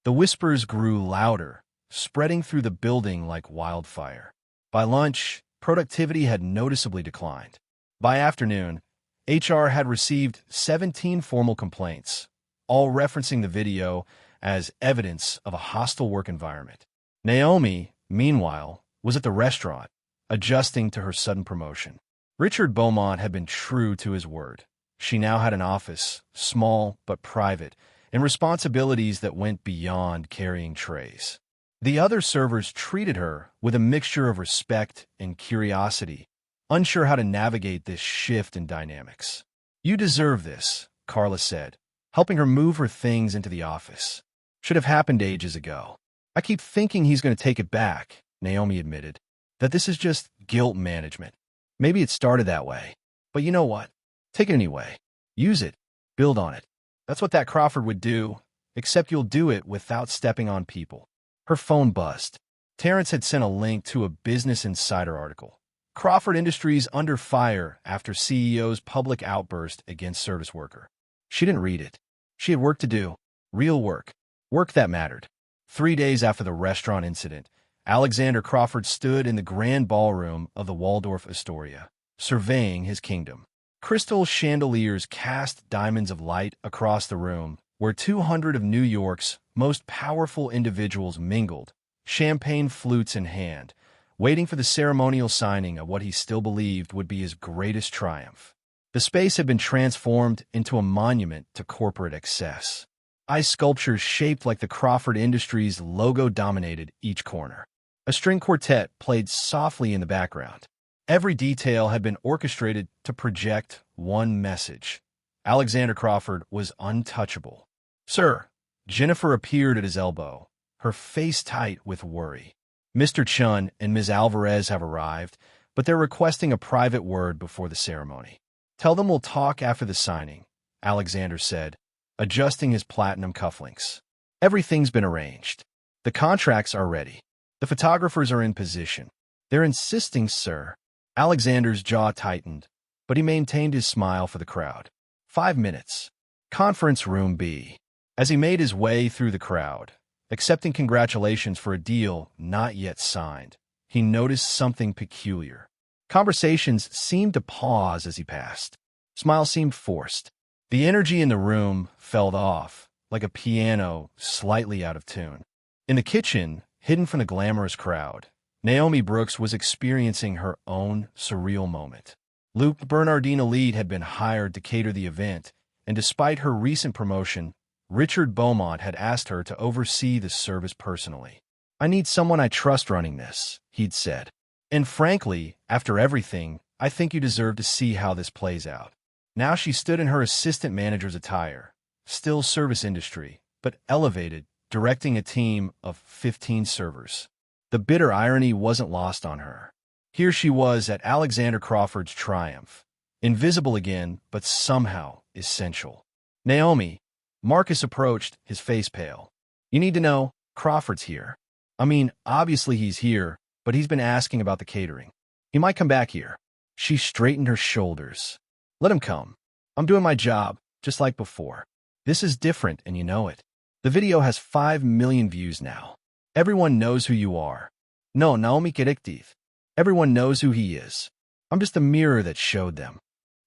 [SPEAKER 1] The whispers grew louder, spreading through the building like wildfire. By lunch, productivity had noticeably declined. By afternoon, HR had received 17 formal complaints, all referencing the video as evidence of a hostile work environment. Naomi, meanwhile, was at the restaurant, adjusting to her sudden promotion. Richard Beaumont had been true to his word. She now had an office, small but private, and responsibilities that went beyond carrying trays. The other servers treated her with a mixture of respect and curiosity, unsure how to navigate this shift in dynamics. "You deserve this," Carla said, helping her move her things into the office. "Should have happened ages ago." "I keep thinking he's going to take it back," Naomi admitted, "that this is just guilt management. Maybe it started that way. But you know what? Take it anyway. Use it. Build on it. That's what that Crawford would do, except you'll do it without stepping on people." Her phone buzzed. Terrence had sent a link to a Business Insider article. Crawford Industries under fire after CEO's public outburst against service worker. She didn't read it. She had work to do. Real work. Work that mattered. 3 days after the restaurant incident, Alexander Crawford stood in the grand ballroom of the Waldorf Astoria, surveying his kingdom. Crystal chandeliers cast diamonds of light across the room, where 200 of New York's most powerful individuals mingled, champagne flutes in hand, waiting for the ceremonial signing of what he still believed would be his greatest triumph. The space had been transformed into a monument to corporate excess. Ice sculptures shaped like the Crawford Industries logo dominated each corner. A string quartet played softly in the background. Every detail had been orchestrated to project one message. Alexander Crawford was untouchable. "Sir," Jennifer appeared at his elbow, her face tight with worry. "Mr. Chun and Ms. Alvarez have arrived, but they're requesting a private word before the ceremony." "Tell them we'll talk after the signing," Alexander said, adjusting his platinum cufflinks. "Everything's been arranged. The contracts are ready. The photographers are in position. They're insisting, sir." Alexander's jaw tightened, but he maintained his smile for the crowd. 5 minutes. Conference Room B. As he made his way through the crowd, accepting congratulations for a deal not yet signed, he noticed something peculiar. Conversations seemed to pause as he passed. Smiles seemed forced. The energy in the room fell off, like a piano slightly out of tune. In the kitchen, hidden from the glamorous crowd, Naomi Brooks was experiencing her own surreal moment. Luke Bernardine Elite had been hired to cater the event, and despite her recent promotion, Richard Beaumont had asked her to oversee the service personally. "I need someone I trust running this," he'd said. "And frankly, after everything, I think you deserve to see how this plays out." Now she stood in her assistant manager's attire, still service industry, but elevated, directing a team of 15 servers. The bitter irony wasn't lost on her. Here she was at Alexander Crawford's triumph, invisible again, but somehow essential. "Naomi," Marcus approached, his face pale. "You need to know, Crawford's here. I mean, obviously he's here, but he's been asking about the catering. He might come back here." She straightened her shoulders. "Let him come. I'm doing my job, just like before. This is different, and you know it. The video has 5 million views now. Everyone knows who you are. No, Naomi Kediktiv. Everyone knows who he is. I'm just the mirror that showed them."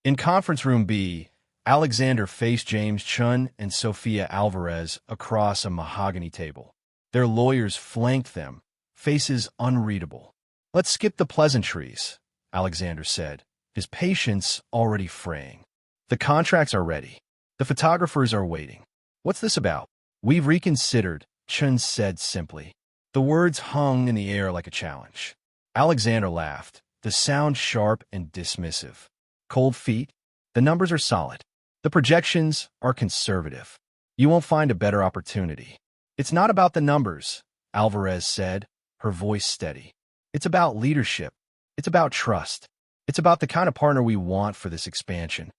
[SPEAKER 1] In Conference Room B, Alexander faced James Chun and Sofia Alvarez across a mahogany table. Their lawyers flanked them, faces unreadable. "Let's skip the pleasantries," Alexander said, his patience already fraying. "The contracts are ready. The photographers are waiting." "What's this about?" "We've reconsidered," Chun said simply. The words hung in the air like a challenge. Alexander laughed, the sound sharp and dismissive. "Cold feet? The numbers are solid. The projections are conservative. You won't find a better opportunity." "It's not about the numbers," Alvarez said, her voice steady. "It's about leadership. It's about trust. It's about the kind of partner we want for this expansion."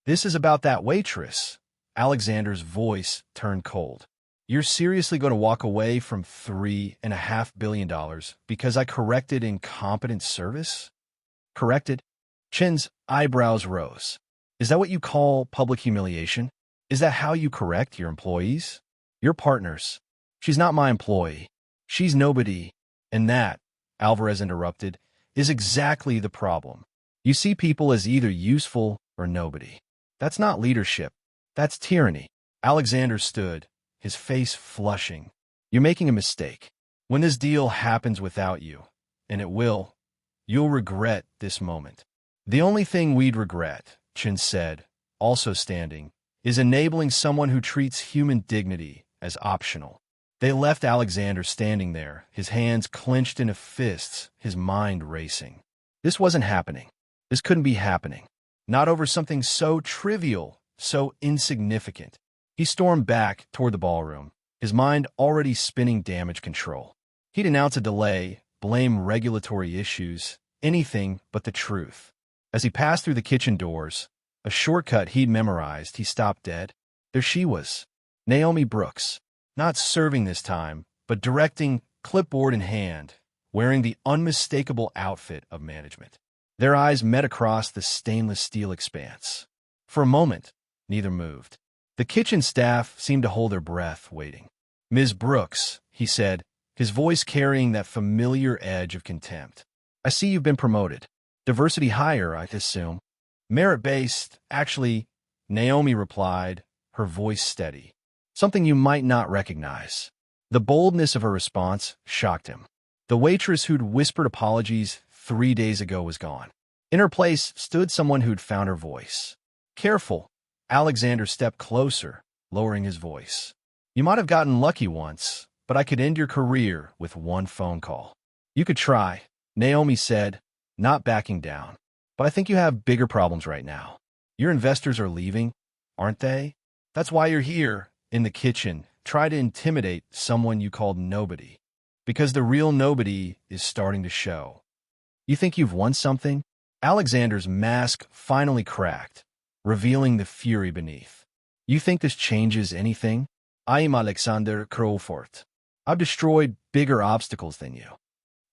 [SPEAKER 1] "This is about that waitress." Alexander's voice turned cold. "You're seriously going to walk away from $3.5 billion because I corrected incompetent service?" "Corrected?" Chin's eyebrows rose. "Is that what you call public humiliation? Is that how you correct your employees? Your partners?" "She's not my employee. She's nobody." "And that," Alvarez interrupted, "is exactly the problem. You see people as either useful or nobody. That's not leadership. That's tyranny." Alexander stood, his face flushing. "You're making a mistake. When this deal happens without you, and it will, you'll regret this moment." "The only thing we'd regret," Chin said, also standing, "is enabling someone who treats human dignity as optional." They left Alexander standing there, his hands clenched into fists, his mind racing. This wasn't happening. This couldn't be happening. Not over something so trivial, so insignificant. He stormed back toward the ballroom, his mind already spinning damage control. He'd announce a delay, blame regulatory issues, anything but the truth. As he passed through the kitchen doors, a shortcut he'd memorized, he stopped dead. There she was, Naomi Brooks, not serving this time, but directing, clipboard in hand, wearing the unmistakable outfit of management. Their eyes met across the stainless steel expanse. For a moment, neither moved. The kitchen staff seemed to hold their breath, waiting. "Ms. Brooks," he said, his voice carrying that familiar edge of contempt. "I see you've been promoted. Diversity hire, I assume." "Merit-based, actually," Naomi replied, her voice steady. "Something you might not recognize." The boldness of her response shocked him. The waitress who'd whispered apologies 3 days ago was gone. In her place stood someone who'd found her voice. "Careful." Alexander stepped closer, lowering his voice. "You might have gotten lucky once, but I could end your career with one phone call." "You could try," Naomi said, not backing down. "But I think you have bigger problems right now. Your investors are leaving, aren't they? That's why you're here, in the kitchen, try to intimidate someone you called nobody. Because the real nobody is starting to show." "You think you've won something?" Alexander's mask finally cracked, revealing the fury beneath. "You think this changes anything? I am Alexander Crawford. I've destroyed bigger obstacles than you."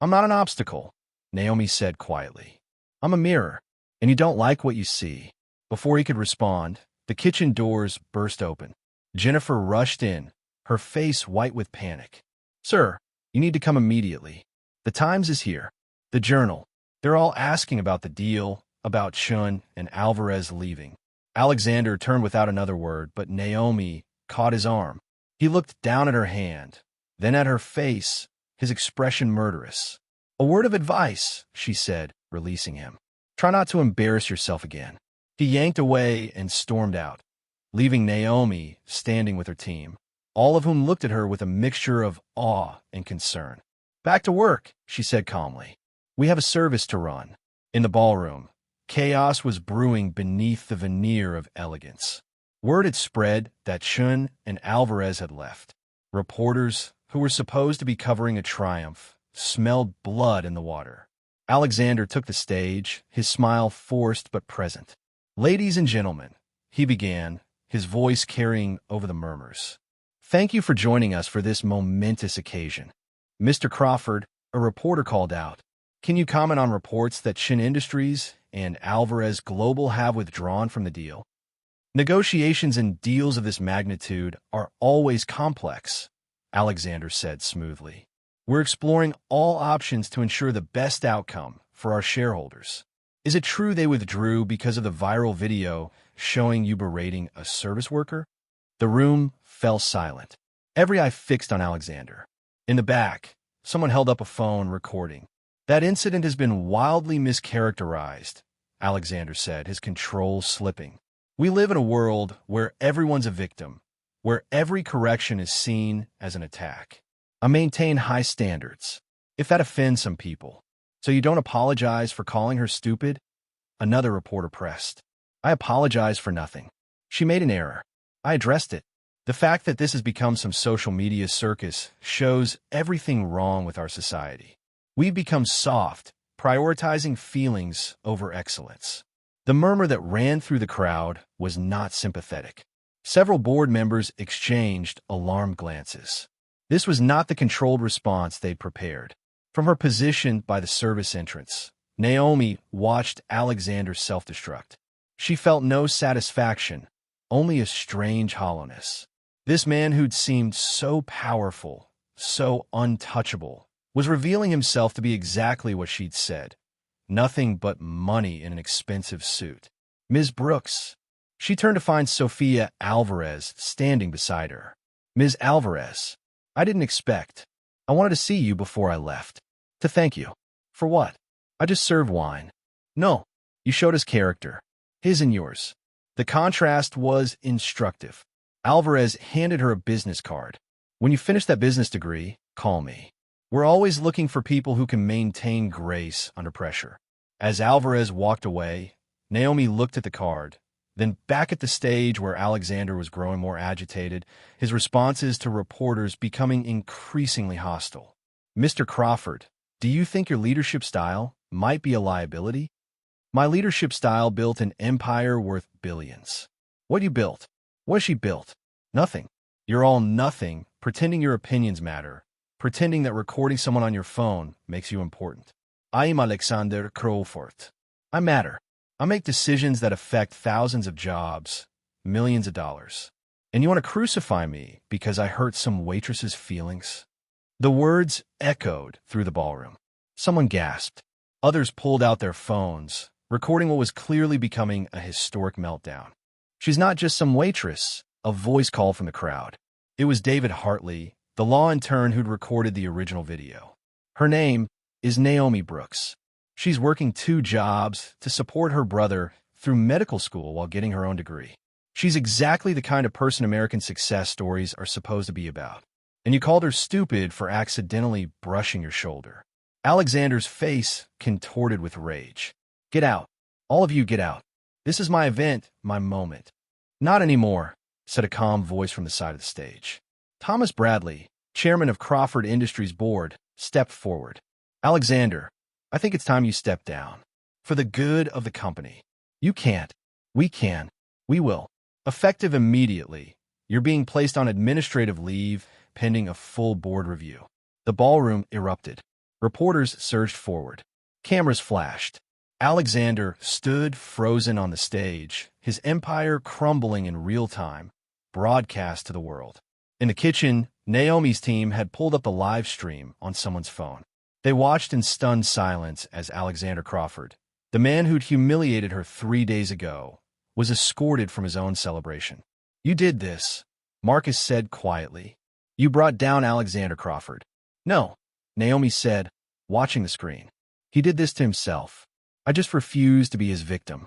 [SPEAKER 1] "I'm not an obstacle," Naomi said quietly. "I'm a mirror, and you don't like what you see." Before he could respond, the kitchen doors burst open. Jennifer rushed in, her face white with panic. "Sir, you need to come immediately. The Times is here. The Journal. They're all asking about the deal, about Chun and Alvarez leaving." Alexander turned without another word, but Naomi caught his arm. He looked down at her hand, then at her face, his expression murderous. "A word of advice," she said, releasing him. "Try not to embarrass yourself again." He yanked away and stormed out, leaving Naomi standing with her team, all of whom looked at her with a mixture of awe and concern. "Back to work," she said calmly. "We have a service to run." In the ballroom, chaos was brewing beneath the veneer of elegance. Word had spread that Chun and Alvarez had left. Reporters, who were supposed to be covering a triumph, smelled blood in the water. Alexander took the stage, his smile forced but present. "Ladies and gentlemen," he began, his voice carrying over the murmurs. "Thank you for joining us for this momentous occasion." "Mr. Crawford," a reporter called out, "can you comment on reports that Shin Industries and Alvarez Global have withdrawn from the deal?" "Negotiations and deals of this magnitude are always complex," Alexander said smoothly. "We're exploring all options to ensure the best outcome for our shareholders." "Is it true they withdrew because of the viral video showing you berating a service worker? The room fell silent. Every eye fixed on Alexander. In the back, someone held up a phone recording. That incident has been wildly mischaracterized, Alexander said, his control slipping. We live in a world where everyone's a victim, where every correction is seen as an attack. I maintain high standards. If that offends some people. So you don't apologize for calling her stupid? Another reporter pressed. I apologize for nothing. She made an error. I addressed it. The fact that this has become some social media circus shows everything wrong with our society. We've become soft, prioritizing feelings over excellence. The murmur that ran through the crowd was not sympathetic. Several board members exchanged alarmed glances. This was not the controlled response they'd prepared. From her position by the service entrance, Naomi watched Alexander self-destruct. She felt no satisfaction, only a strange hollowness. This man who'd seemed so powerful, so untouchable, was revealing himself to be exactly what she'd said. Nothing but money in an expensive suit. Ms. Brooks. She turned to find Sophia Alvarez standing beside her. Ms. Alvarez, I didn't expect. I wanted to see you before I left. To thank you. For what? I just served wine. No, you showed his character. His and yours. The contrast was instructive. Alvarez handed her a business card. When you finish that business degree, call me. We're always looking for people who can maintain grace under pressure. As Alvarez walked away, Naomi looked at the card, then back at the stage where Alexander was growing more agitated, his responses to reporters becoming increasingly hostile. Mr. Crawford, do you think your leadership style might be a liability? My leadership style built an empire worth billions. What you built? What has she built? Nothing. You're all nothing, pretending your opinions matter, pretending that recording someone on your phone makes you important. I am Alexander Crawford. I matter. I make decisions that affect thousands of jobs, millions of dollars. And you want to crucify me because I hurt some waitress's feelings? The words echoed through the ballroom. Someone gasped. Others pulled out their phones, recording what was clearly becoming a historic meltdown. She's not just some waitress, a voice called from the crowd. It was David Hartley, the law intern who'd recorded the original video. Her name is Naomi Brooks. She's working 2 jobs to support her brother through medical school while getting her own degree. She's exactly the kind of person American success stories are supposed to be about. And you called her stupid for accidentally brushing your shoulder. Alexander's face contorted with rage. Get out. All of you get out. This is my event, my moment. Not anymore, said a calm voice from the side of the stage. Thomas Bradley, chairman of Crawford Industries Board, stepped forward. Alexander, I think it's time you step down. For the good of the company. You can't. We can. We will. Effective immediately. You're being placed on administrative leave pending a full board review. The ballroom erupted. Reporters surged forward. Cameras flashed. Alexander stood frozen on the stage, his empire crumbling in real time, broadcast to the world. In the kitchen, Naomi's team had pulled up the live stream on someone's phone. They watched in stunned silence as Alexander Crawford, the man who'd humiliated her 3 days ago, was escorted from his own celebration. You did this, Marcus said quietly. You brought down Alexander Crawford. No, Naomi said, watching the screen. He did this to himself. I just refused to be his victim.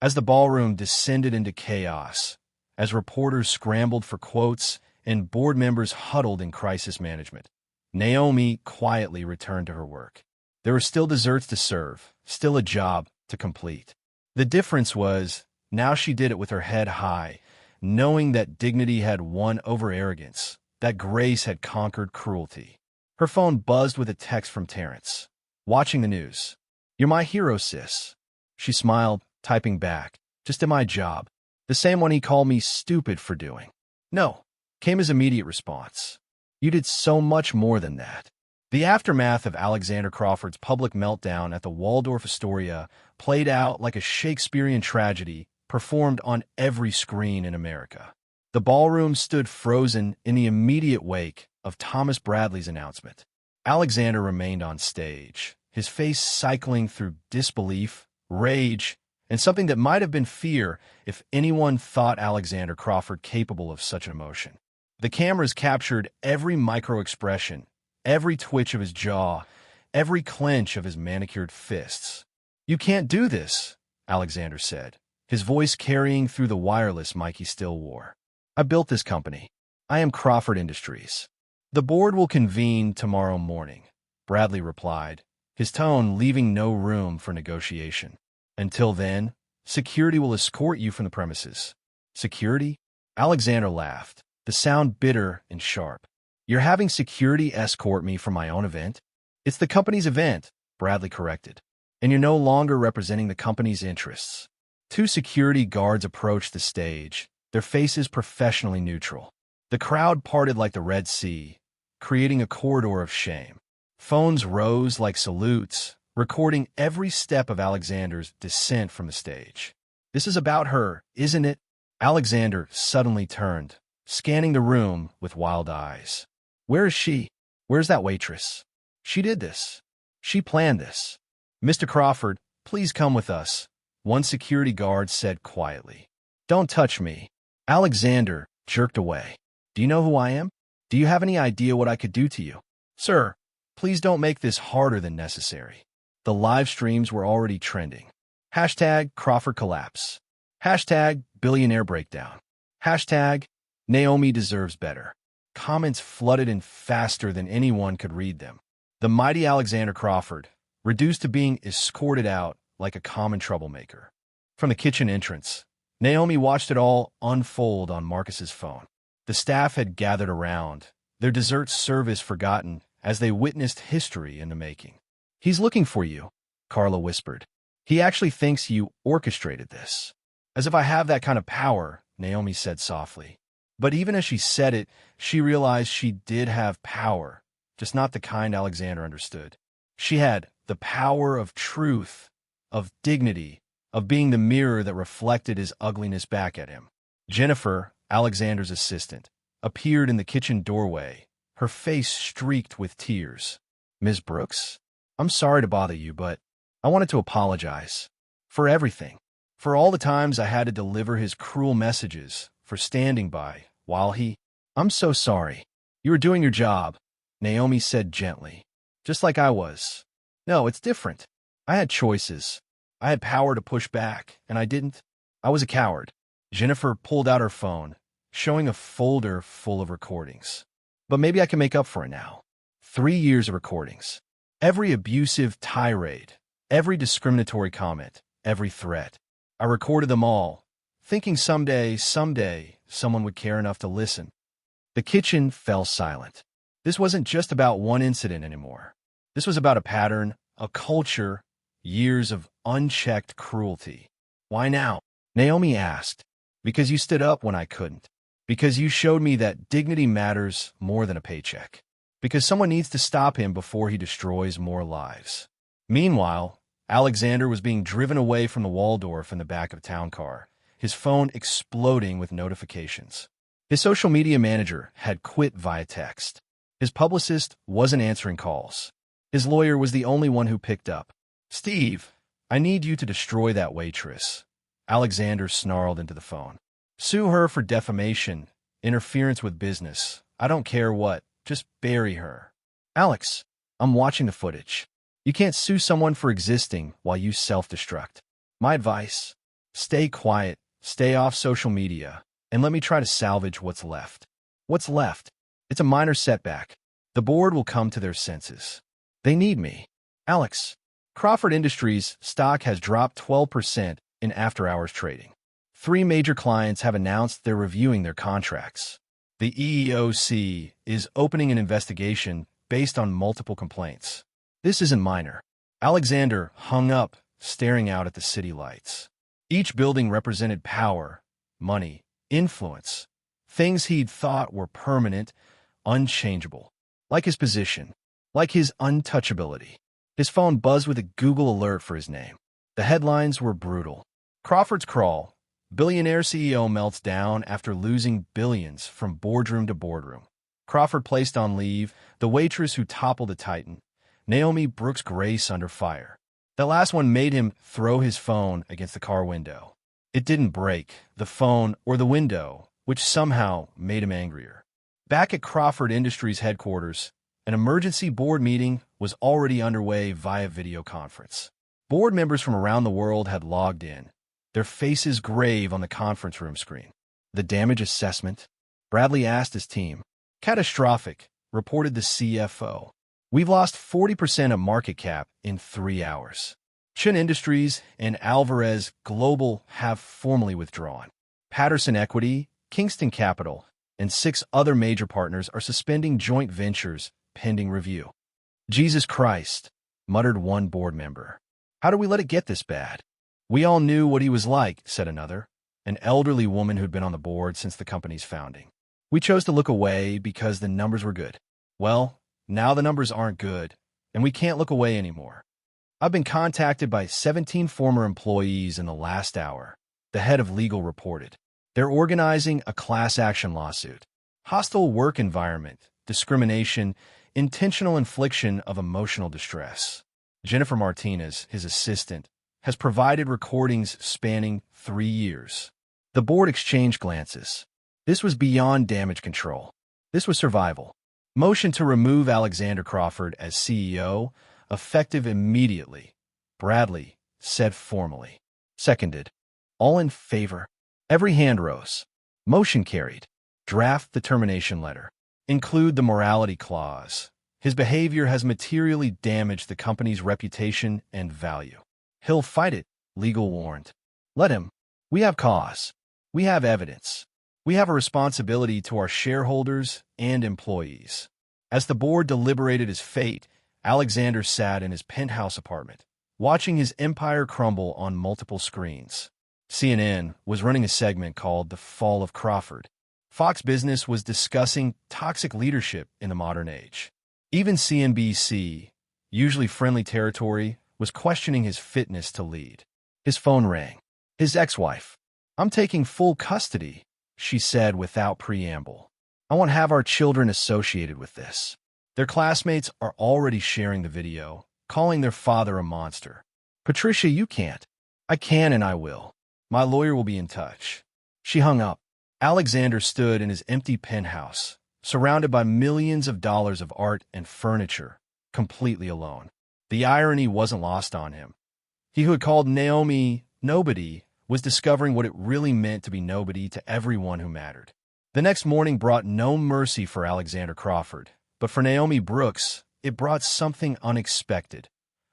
[SPEAKER 1] As the ballroom descended into chaos, as reporters scrambled for quotes and board members huddled in crisis management, Naomi quietly returned to her work. There were still desserts to serve, still a job to complete. The difference was, now she did it with her head high, knowing that dignity had won over arrogance, that grace had conquered cruelty. Her phone buzzed with a text from Terrence. Watching the news. You're my hero, sis. She smiled, typing back. Just did my job. The same one he called me stupid for doing. No, came his immediate response. You did so much more than that. The aftermath of Alexander Crawford's public meltdown at the Waldorf Astoria played out like a Shakespearean tragedy performed on every screen in America. The ballroom stood frozen in the immediate wake of Thomas Bradley's announcement. Alexander remained on stage, his face cycling through disbelief, rage, and something that might have been fear if anyone thought Alexander Crawford capable of such an emotion. The cameras captured every micro-expression, every twitch of his jaw, every clench of his manicured fists. "You can't do this," Alexander said, his voice carrying through the wireless mic he still wore. "I built this company. I am Crawford Industries. The board will convene tomorrow morning," Bradley replied, his tone leaving no room for negotiation. "Until then, security will escort you from the premises." "Security?" Alexander laughed, the sound bitter and sharp. "You're having security escort me from my own event?" "It's the company's event," Bradley corrected, "and you're no longer representing the company's interests." Two security guards approached the stage, their faces professionally neutral. The crowd parted like the Red Sea, creating a corridor of shame. Phones rose like salutes, recording every step of Alexander's descent from the stage. "This is about her, isn't it?" Alexander suddenly turned, scanning the room with wild eyes. "Where is she? Where's that waitress? She did this. She planned this." "Mr. Crawford, please come with us," one security guard said quietly. "Don't touch me." Alexander jerked away. "Do you know who I am? Do you have any idea what I could do to you?" "Sir, please don't make this harder than necessary." The live streams were already trending. Hashtag Crawford collapse. Hashtag Billionaire breakdown. Hashtag Naomi deserves better. Comments flooded in faster than anyone could read them. The mighty Alexander Crawford, reduced to being escorted out like a common troublemaker. From the kitchen entrance, Naomi watched it all unfold on Marcus's phone. The staff had gathered around, their dessert service forgotten as they witnessed history in the making. "He's looking for you," Carla whispered. "He actually thinks you orchestrated this." "As if I have that kind of power," Naomi said softly. But even as she said it, she realized she did have power, just not the kind Alexander understood. She had the power of truth, of dignity, of being the mirror that reflected his ugliness back at him. Jennifer, Alexander's assistant, appeared in the kitchen doorway, her face streaked with tears. "Ms. Brooks, I'm sorry to bother you, but I wanted to apologize. For everything. For all the times I had to deliver his cruel messages, for standing by, while he—" "I'm so sorry. You were doing your job," Naomi said gently. "Just like I was. No, it's different. I had choices. I had power to push back, and I didn't. I was a coward." Jennifer pulled out her phone, showing a folder full of recordings. "But maybe I can make up for it now. 3 years of recordings. Every abusive tirade, every discriminatory comment, every threat. I recorded them all, thinking someday, someone would care enough to listen." The kitchen fell silent. This wasn't just about one incident anymore. This was about a pattern, a culture, years of unchecked cruelty. "Why now?" Naomi asked. "Because you stood up when I couldn't. Because you showed me that dignity matters more than a paycheck. Because someone needs to stop him before he destroys more lives." Meanwhile, Alexander was being driven away from the Waldorf in the back of a town car, his phone exploding with notifications. His social media manager had quit via text. His publicist wasn't answering calls. His lawyer was the only one who picked up. "Steve, I need you to destroy that waitress," Alexander snarled into the phone. "Sue her for defamation, interference with business. I don't care what. Just bury her." "Alex, I'm watching the footage. You can't sue someone for existing while you self-destruct. My advice, stay quiet, stay off social media, and let me try to salvage what's left." "What's left?" "It's a minor setback. The board will come to their senses. They need me." "Alex, Crawford Industries stock has dropped 12% in after-hours trading. 3 major clients have announced they're reviewing their contracts. The EEOC is opening an investigation based on multiple complaints. This isn't minor." Alexander hung up, staring out at the city lights. Each building represented power, money, influence, things he'd thought were permanent, unchangeable. Like his position, like his untouchability. His phone buzzed with a Google alert for his name. The headlines were brutal. "Crawford's crawl. Billionaire CEO melts down after losing billions from boardroom to boardroom. Crawford placed on leave, the waitress who toppled the titan. Naomi Brooks Grace under fire." That last one made him throw his phone against the car window. It didn't break the phone or the window, which somehow made him angrier. Back at Crawford Industries headquarters, an emergency board meeting was already underway via video conference. Board members from around the world had logged in, their faces grave on the conference room screen. The damage assessment? Bradley asked his team. Catastrophic, reported the CFO. We've lost 40% of market cap in 3 hours. Chin Industries and Alvarez Global have formally withdrawn. Patterson Equity, Kingston Capital, and 6 other major partners are suspending joint ventures pending review. Jesus Christ, muttered one board member. How do we let it get this bad? We all knew what he was like, said another, an elderly woman who'd been on the board since the company's founding. We chose to look away because the numbers were good. Well, now the numbers aren't good, and we can't look away anymore. I've been contacted by 17 former employees in the last hour, the head of legal reported. They're organizing a class action lawsuit. Hostile work environment, discrimination, intentional infliction of emotional distress. Jennifer Martinez, his assistant, has provided recordings spanning 3 years. The board exchanged glances. This was beyond damage control. This was survival. Motion to remove Alexander Crawford as CEO, effective immediately. Bradley said formally. Seconded. All in favor. Every hand rose. Motion carried. Draft the termination letter. Include the morality clause. His behavior has materially damaged the company's reputation and value. He'll fight it, legal warned. Let him. We have cause. We have evidence. We have a responsibility to our shareholders and employees. As the board deliberated his fate, Alexander sat in his penthouse apartment, watching his empire crumble on multiple screens. CNN was running a segment called The Fall of Crawford. Fox Business was discussing toxic leadership in the modern age. Even CNBC, usually friendly territory, was questioning his fitness to lead. His phone rang. His ex-wife. I'm taking full custody, she said without preamble. I won't have our children associated with this. Their classmates are already sharing the video, calling their father a monster. Patricia, you can't. I can and I will. My lawyer will be in touch. She hung up. Alexander stood in his empty penthouse, surrounded by millions of dollars of art and furniture, completely alone. The irony wasn't lost on him. He who had called Naomi nobody was discovering what it really meant to be nobody to everyone who mattered. The next morning brought no mercy for Alexander Crawford, but for Naomi Brooks, it brought something unexpected.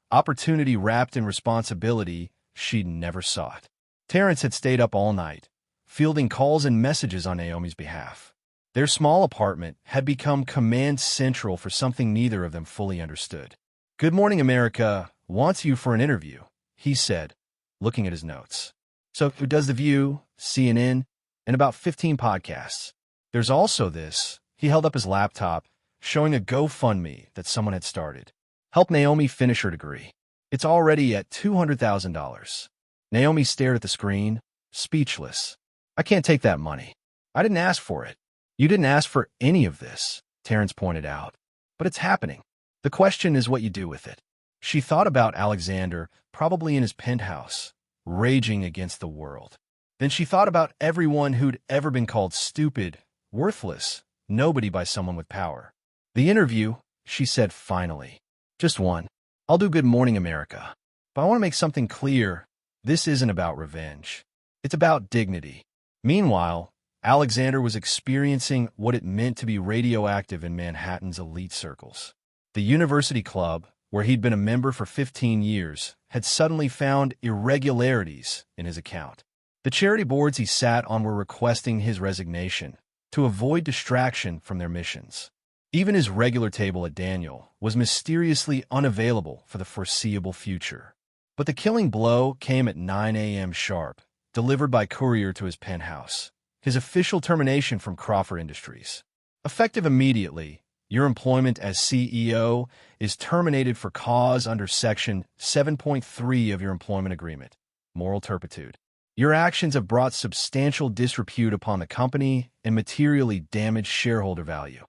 [SPEAKER 1] Opportunity wrapped in responsibility she'd never sought. Terrence had stayed up all night, fielding calls and messages on Naomi's behalf. Their small apartment had become command central for something neither of them fully understood. Good Morning America wants you for an interview, he said, looking at his notes. So who does The View, CNN, and about 15 podcasts. There's also this. He held up his laptop, showing a GoFundMe that someone had started. Help Naomi finish her degree. It's already at $200,000. Naomi stared at the screen, speechless. I can't take that money. I didn't ask for it. You didn't ask for any of this, Terrence pointed out. But it's happening. The question is what you do with it. She thought about Alexander, probably in his penthouse, raging against the world. Then she thought about everyone who'd ever been called stupid, worthless, nobody by someone with power. The interview, she said finally. Just one. I'll do Good Morning America. But I want to make something clear. This isn't about revenge. It's about dignity. Meanwhile, Alexander was experiencing what it meant to be radioactive in Manhattan's elite circles. The university club, where he'd been a member for 15 years, had suddenly found irregularities in his account. The charity boards he sat on were requesting his resignation to avoid distraction from their missions. Even his regular table at Daniel was mysteriously unavailable for the foreseeable future. But the killing blow came at 9 a.m. sharp, delivered by courier to his penthouse. His official termination from Crawford Industries. Effective immediately, your employment as CEO is terminated for cause under Section 7.3 of your employment agreement, moral turpitude. Your actions have brought substantial disrepute upon the company and materially damaged shareholder value.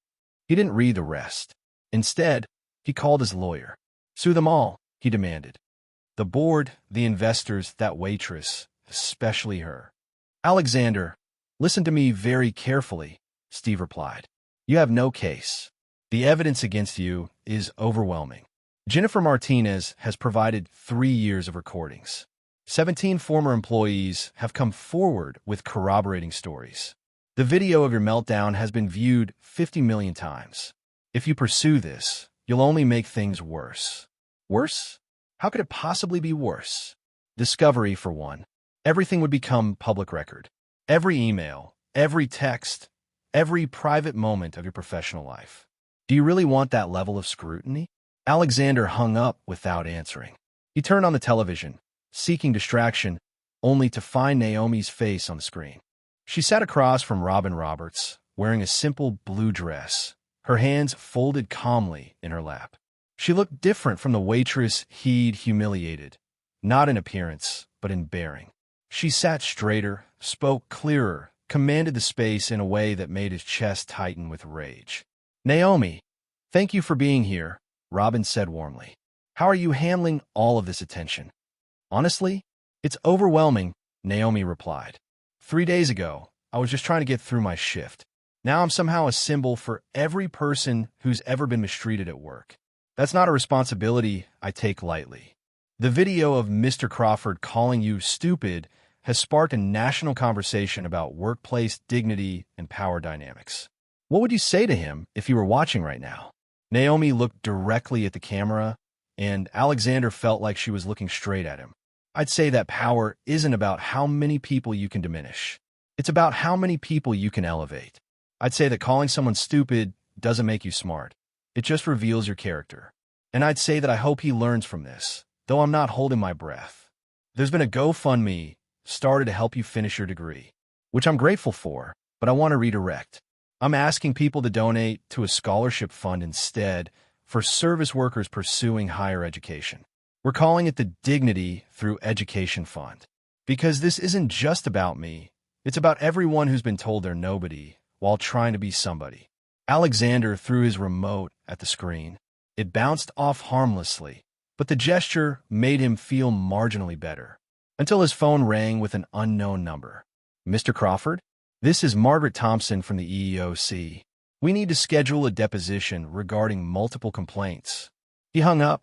[SPEAKER 1] He didn't read the rest. Instead, he called his lawyer. Sue them all, he demanded. The board, the investors, that waitress, especially her. Alexander, listen to me very carefully, Steve replied. You have no case. The evidence against you is overwhelming. Jennifer Martinez has provided 3 years of recordings. 17 former employees have come forward with corroborating stories. The video of your meltdown has been viewed 50 million times. If you pursue this, you'll only make things worse. Worse? How could it possibly be worse? Discovery, for one. Everything would become public record. Every email, every text, every private moment of your professional life. Do you really want that level of scrutiny? Alexander hung up without answering. He turned on the television, seeking distraction, only to find Naomi's face on the screen. She sat across from Robin Roberts, wearing a simple blue dress, her hands folded calmly in her lap. She looked different from the waitress he'd humiliated, not in appearance, but in bearing. She sat straighter, spoke clearer, commanded the space in a way that made his chest tighten with rage. Naomi, thank you for being here, Robin said warmly. How are you handling all of this attention? Honestly, it's overwhelming, Naomi replied. 3 days ago, I was just trying to get through my shift. Now I'm somehow a symbol for every person who's ever been mistreated at work. That's not a responsibility I take lightly. The video of Mr. Crawford calling you stupid has sparked a national conversation about workplace dignity and power dynamics. What would you say to him if he were watching right now? Naomi looked directly at the camera, and Alexander felt like she was looking straight at him. I'd say that power isn't about how many people you can diminish. It's about how many people you can elevate. I'd say that calling someone stupid doesn't make you smart. It just reveals your character. And I'd say that I hope he learns from this, though I'm not holding my breath. There's been a GoFundMe started to help you finish your degree, which I'm grateful for, but I want to redirect. I'm asking people to donate to a scholarship fund instead for service workers pursuing higher education. We're calling it the Dignity Through Education Fund. Because this isn't just about me, it's about everyone who's been told they're nobody while trying to be somebody. Alexander threw his remote at the screen. It bounced off harmlessly, but the gesture made him feel marginally better, until his phone rang with an unknown number. Mr. Crawford? This is Margaret Thompson from the EEOC. We need to schedule a deposition regarding multiple complaints. He hung up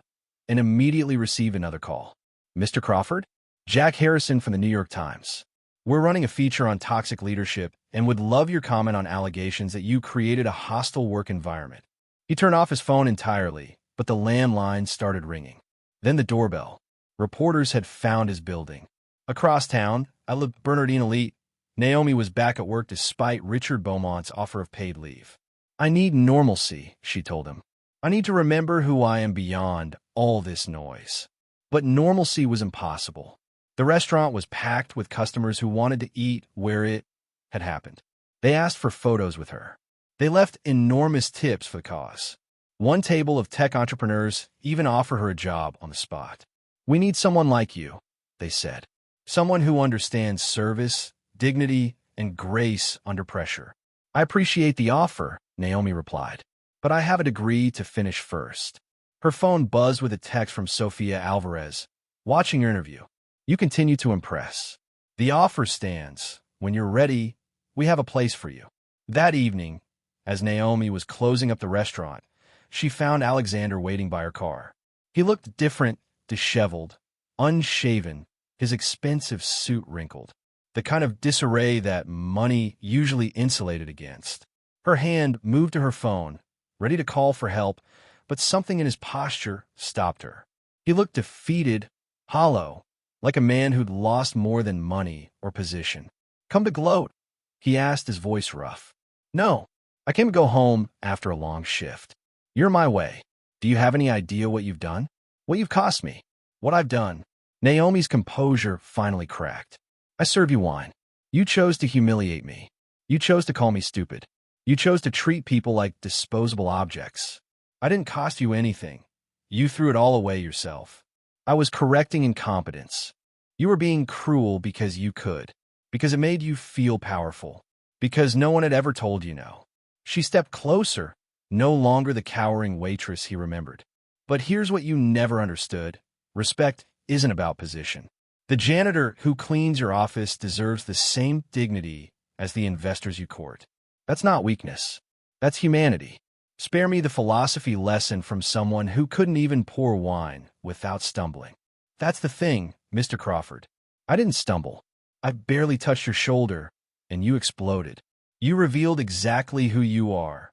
[SPEAKER 1] and immediately received another call. Mr. Crawford? Jack Harrison from the New York Times. We're running a feature on toxic leadership and would love your comment on allegations that you created a hostile work environment. He turned off his phone entirely, but the landline started ringing. Then the doorbell. Reporters had found his building. Across town, at Le Bernardin Elite, Naomi was back at work despite Richard Beaumont's offer of paid leave. I need normalcy, she told him. I need to remember who I am beyond all this noise. But normalcy was impossible. The restaurant was packed with customers who wanted to eat where it had happened. They asked for photos with her. They left enormous tips for the cause. One table of tech entrepreneurs even offered her a job on the spot. We need someone like you, they said. Someone who understands service, dignity, and grace under pressure. I appreciate the offer, Naomi replied, but I have a degree to finish first. Her phone buzzed with a text from Sofia Alvarez. Watching your interview. You continue to impress. The offer stands. When you're ready, we have a place for you. That evening, as Naomi was closing up the restaurant, she found Alexander waiting by her car. He looked different, disheveled, unshaven, his expensive suit wrinkled, the kind of disarray that money usually insulated against. Her hand moved to her phone, ready to call for help, but something in his posture stopped her. He looked defeated, hollow, like a man who'd lost more than money or position. Come to gloat? He asked, his voice rough. No, I came to go home after a long shift. You're my way. Do you have any idea what you've done? What you've cost me? What I've done? Naomi's composure finally cracked. I serve you wine. You chose to humiliate me. You chose to call me stupid. You chose to treat people like disposable objects. I didn't cost you anything. You threw it all away yourself. I was correcting incompetence. You were being cruel because you could, because it made you feel powerful, because no one had ever told you no. She stepped closer, no longer the cowering waitress he remembered. But here's what you never understood. Respect isn't about position. The janitor who cleans your office deserves the same dignity as the investors you court. That's not weakness. That's humanity. Spare me the philosophy lesson from someone who couldn't even pour wine without stumbling. That's the thing, Mr. Crawford. I didn't stumble. I barely touched your shoulder, and you exploded. You revealed exactly who you are.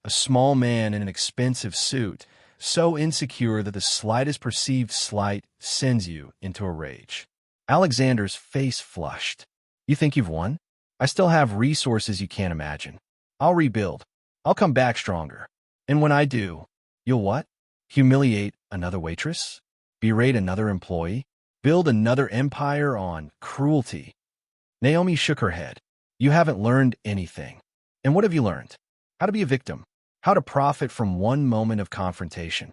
[SPEAKER 1] A small man in an expensive suit, so insecure that the slightest perceived slight sends you into a rage. Alexander's face flushed. You think you've won? I still have resources you can't imagine. I'll rebuild. I'll come back stronger. And when I do, you'll what? Humiliate another waitress? Berate another employee? Build another empire on cruelty? Naomi shook her head. You haven't learned anything. And what have you learned? How to be a victim. How to profit from one moment of confrontation.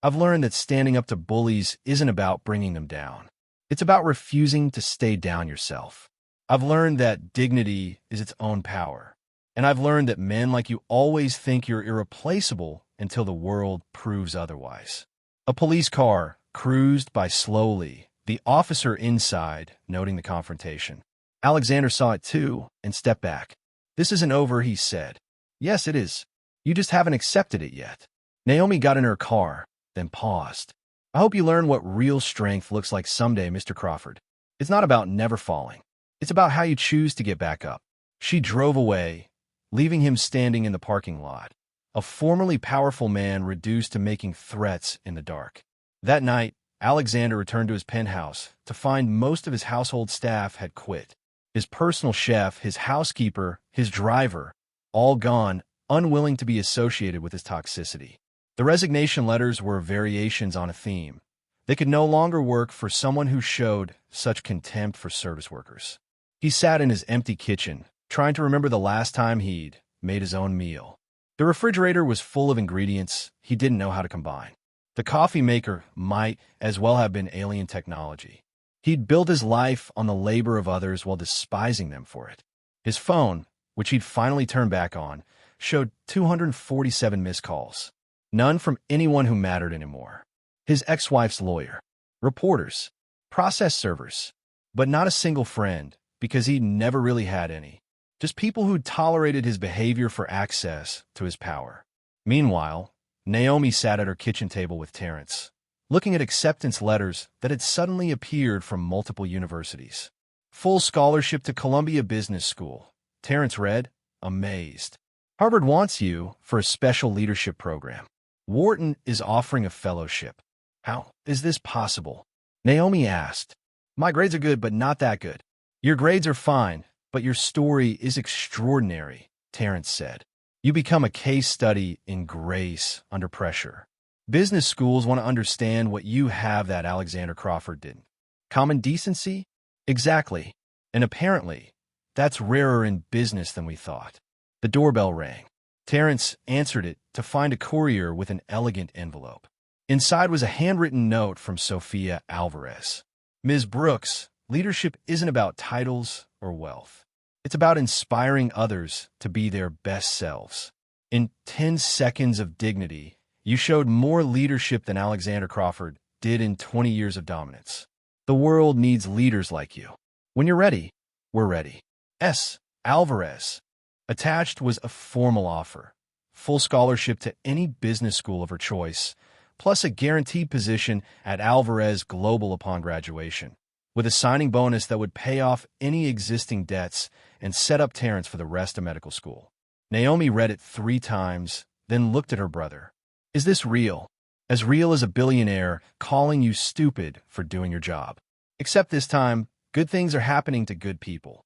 [SPEAKER 1] I've learned that standing up to bullies isn't about bringing them down. It's about refusing to stay down yourself. I've learned that dignity is its own power. And I've learned that men like you always think you're irreplaceable until the world proves otherwise. A police car cruised by slowly, the officer inside noting the confrontation. Alexander saw it too and stepped back. This isn't over, he said. Yes, it is. You just haven't accepted it yet. Naomi got in her car, then paused. I hope you learn what real strength looks like someday, Mr. Crawford. It's not about never falling. It's about how you choose to get back up. She drove away, leaving him standing in the parking lot, a formerly powerful man reduced to making threats in the dark. That night, Alexander returned to his penthouse to find most of his household staff had quit. His personal chef, his housekeeper, his driver, all gone, unwilling to be associated with his toxicity. The resignation letters were variations on a theme. They could no longer work for someone who showed such contempt for service workers. He sat in his empty kitchen, trying to remember the last time he'd made his own meal. The refrigerator was full of ingredients he didn't know how to combine. The coffee maker might as well have been alien technology. He'd built his life on the labor of others while despising them for it. His phone, which he'd finally turned back on, showed 247 missed calls. None from anyone who mattered anymore. His ex-wife's lawyer, reporters, process servers, but not a single friend, because he'd never really had any. Just people who'd tolerated his behavior for access to his power. Meanwhile, Naomi sat at her kitchen table with Terrence, looking at acceptance letters that had suddenly appeared from multiple universities. Full scholarship to Columbia Business School. Terrence read, amazed. Harvard wants you for a special leadership program. Wharton is offering a fellowship. How is this possible? Naomi asked. My grades are good, but not that good. Your grades are fine, but your story is extraordinary, Terrence said. You become a case study in grace under pressure. Business schools want to understand what you have that Alexander Crawford didn't. Common decency? Exactly. And apparently, that's rarer in business than we thought. The doorbell rang. Terrence answered it to find a courier with an elegant envelope. Inside was a handwritten note from Sophia Alvarez. Ms. Brooks, leadership isn't about titles or wealth. It's about inspiring others to be their best selves. In 10 seconds of dignity, you showed more leadership than Alexander Crawford did in 20 years of dominance. The world needs leaders like you. When you're ready, we're ready. S. Alvarez. Attached was a formal offer, full scholarship to any business school of her choice, plus a guaranteed position at Alvarez Global upon graduation, with a signing bonus that would pay off any existing debts and set up Terrence for the rest of medical school. Naomi read it 3 times, then looked at her brother. Is this real? As real as a billionaire calling you stupid for doing your job. Except this time, good things are happening to good people.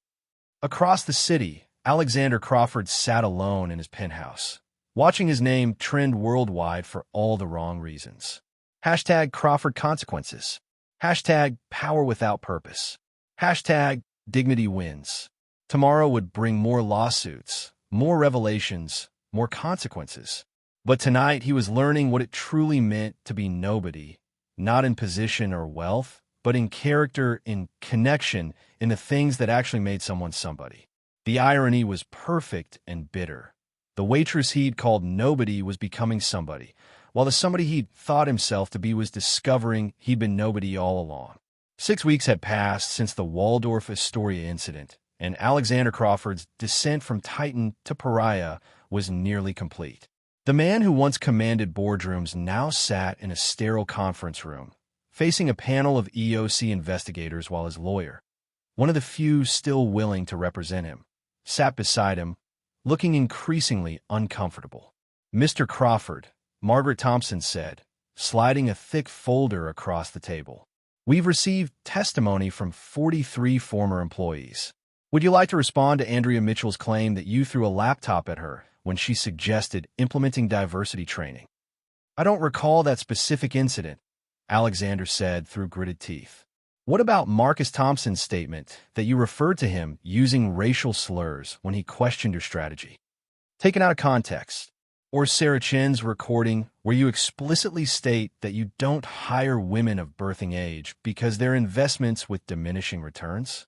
[SPEAKER 1] Across the city, Alexander Crawford sat alone in his penthouse, watching his name trend worldwide for all the wrong reasons. Hashtag Crawford consequences. Hashtag power without purpose. Hashtag dignity wins. Tomorrow would bring more lawsuits, more revelations, more consequences. But tonight he was learning what it truly meant to be nobody, not in position or wealth, but in character, in connection, in the things that actually made someone somebody. The irony was perfect and bitter. The waitress he'd called nobody was becoming somebody, while the somebody he'd thought himself to be was discovering he'd been nobody all along. 6 weeks had passed since the Waldorf Astoria incident, and Alexander Crawford's descent from titan to pariah was nearly complete. The man who once commanded boardrooms now sat in a sterile conference room, facing a panel of EOC investigators while his lawyer, one of the few still willing to represent him, sat beside him, looking increasingly uncomfortable. "Mr. Crawford," Margaret Thompson said, sliding a thick folder across the table. "We've received testimony from 43 former employees. Would you like to respond to Andrea Mitchell's claim that you threw a laptop at her when she suggested implementing diversity training?" "I don't recall that specific incident," Alexander said through gritted teeth. "What about Marcus Thompson's statement that you referred to him using racial slurs when he questioned your strategy? Taken out of context. Or Sarah Chen's recording where you explicitly state that you don't hire women of birthing age because they're investments with diminishing returns?"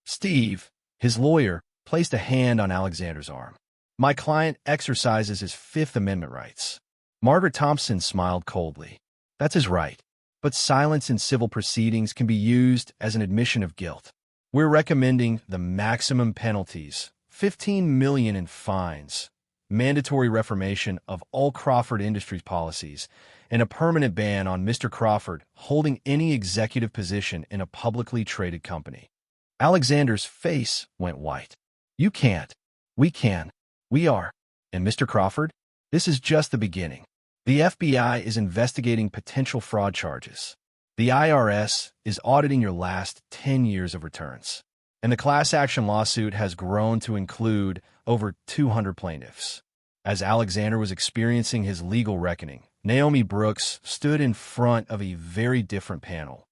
[SPEAKER 1] Steve, his lawyer, placed a hand on Alexander's arm. "My client exercises his Fifth Amendment rights." Margaret Thompson smiled coldly. "That's his right. But silence in civil proceedings can be used as an admission of guilt. We're recommending the maximum penalties, $15 million in fines, mandatory reformation of all Crawford Industries policies, and a permanent ban on Mr. Crawford holding any executive position in a publicly traded company." Alexander's face went white. "You can't. We can. We are. And Mr. Crawford, this is just the beginning. The FBI is investigating potential fraud charges. The IRS is auditing your last 10 years of returns. And the class action lawsuit has grown to include over 200 plaintiffs." As Alexander was experiencing his legal reckoning, Naomi Brooks stood in front of a very different panel,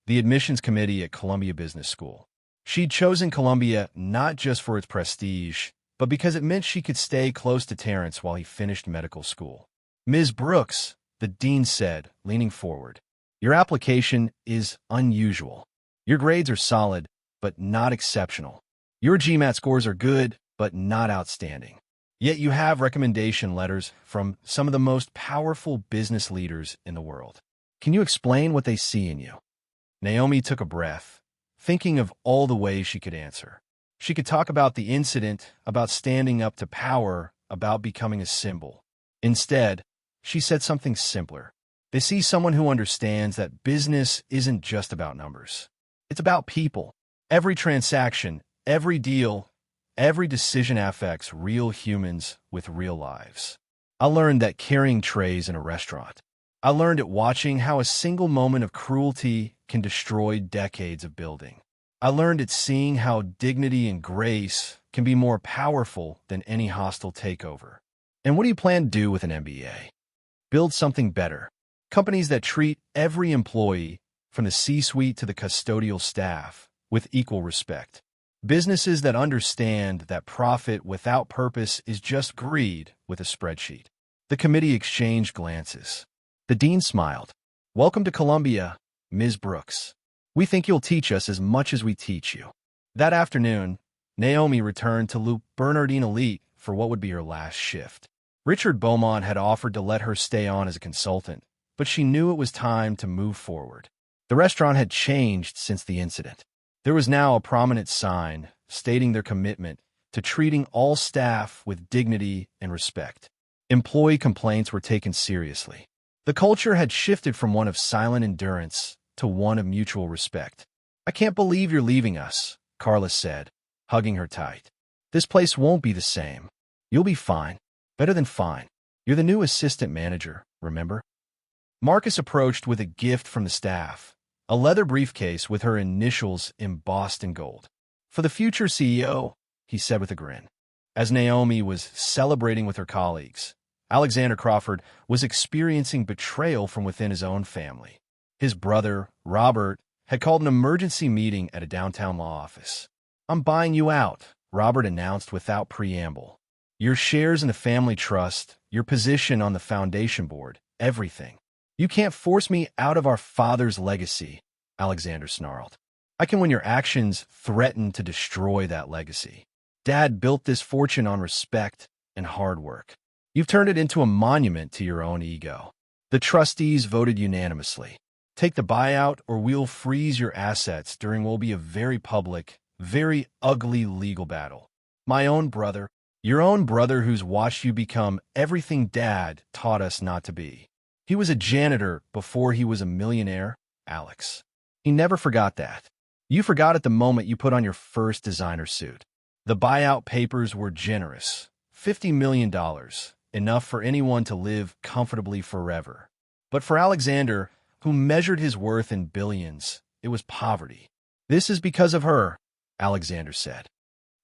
[SPEAKER 1] the admissions committee at Columbia Business School. She'd chosen Columbia not just for its prestige, but because it meant she could stay close to Terrence while he finished medical school. "Ms. Brooks," the dean said, leaning forward, "your application is unusual. Your grades are solid, but not exceptional. Your GMAT scores are good, but not outstanding. Yet you have recommendation letters from some of the most powerful business leaders in the world. Can you explain what they see in you?" Naomi took a breath, thinking of all the ways she could answer. She could talk about the incident, about standing up to power, about becoming a symbol. Instead, she said something simpler. They see someone who understands that business isn't just about numbers. It's about people. Every transaction, every deal, every decision affects real humans with real lives. I learned that carrying trays in a restaurant. I learned it watching how a single moment of cruelty can destroy decades of building. I learned it seeing how dignity and grace can be more powerful than any hostile takeover. And what do you plan to do with an MBA? Build something better. Companies that treat every employee, from the C-suite to the custodial staff, with equal respect. Businesses that understand that profit without purpose is just greed with a spreadsheet. The committee exchanged glances. The dean smiled. "Welcome to Columbia, Ms. Brooks. We think you'll teach us as much as we teach you." That afternoon, Naomi returned to Loup Bernardine Elite for what would be her last shift. Richard Beaumont had offered to let her stay on as a consultant, but she knew it was time to move forward. The restaurant had changed since the incident. There was now a prominent sign stating their commitment to treating all staff with dignity and respect. Employee complaints were taken seriously. The culture had shifted from one of silent endurance to one of mutual respect. "I can't believe you're leaving us," Carla said, hugging her tight. "This place won't be the same. You'll be fine. Better than fine. You're the new assistant manager, remember?" Marcus approached with a gift from the staff, a leather briefcase with her initials embossed in gold. "For the future CEO," he said with a grin. As Naomi was celebrating with her colleagues, Alexander Crawford was experiencing betrayal from within his own family. His brother, Robert, had called an emergency meeting at a downtown law office. "I'm buying you out," Robert announced without preamble. "Your shares in the family trust, your position on the foundation board, everything. You can't force me out of our father's legacy," Alexander snarled. "I can when your actions threaten to destroy that legacy. Dad built this fortune on respect and hard work. You've turned it into a monument to your own ego." The trustees voted unanimously. Take the buyout or we'll freeze your assets during what will be a very public, very ugly legal battle. My own brother, your own brother who's watched you become everything Dad taught us not to be. He was a janitor before he was a millionaire, Alex. He never forgot that. You forgot it the moment you put on your first designer suit. The buyout papers were generous. $50 million, enough for anyone to live comfortably forever. But for Alexander, who measured his worth in billions, it was poverty. This is because of her, Alexander said.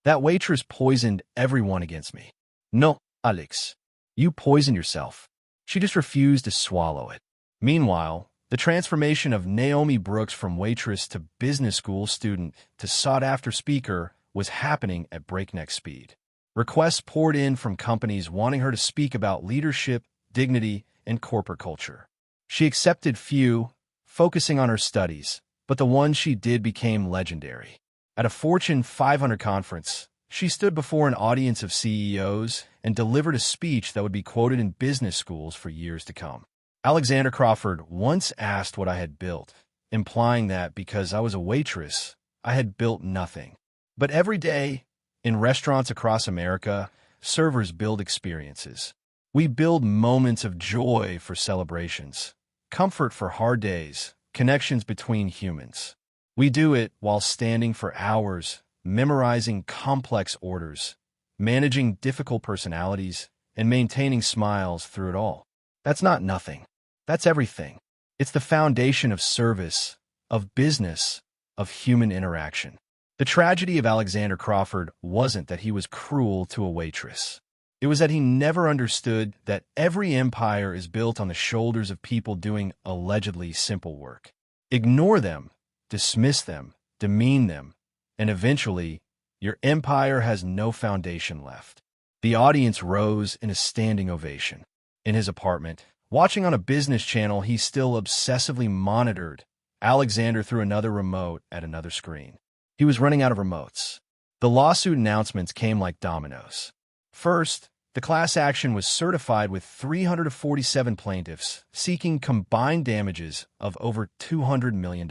[SPEAKER 1] That waitress poisoned everyone against me. No, Alex. You poisoned yourself. She just refused to swallow it. Meanwhile, the transformation of Naomi Brooks from waitress to business school student to sought-after speaker was happening at breakneck speed. Requests poured in from companies wanting her to speak about leadership, dignity, and corporate culture. She accepted few, focusing on her studies, but the ones she did became legendary. At a Fortune 500 conference, she stood before an audience of CEOs and delivered a speech that would be quoted in business schools for years to come. Alexander Crawford once asked what I had built, implying that because I was a waitress, I had built nothing. But every day, in restaurants across America, servers build experiences. We build moments of joy for celebrations, comfort for hard days, connections between humans. We do it while standing for hours, memorizing complex orders, managing difficult personalities, and maintaining smiles through it all. That's not nothing. That's everything. It's the foundation of service, of business, of human interaction. The tragedy of Alexander Crawford wasn't that he was cruel to a waitress. It was that he never understood that every empire is built on the shoulders of people doing allegedly simple work. Ignore them, dismiss them, demean them, and eventually, your empire has no foundation left. The audience rose in a standing ovation. In his apartment, watching on a business channel he still obsessively monitored, Alexander threw another remote at another screen. He was running out of remotes. The lawsuit announcements came like dominoes. First, the class action was certified with 347 plaintiffs seeking combined damages of over $200 million.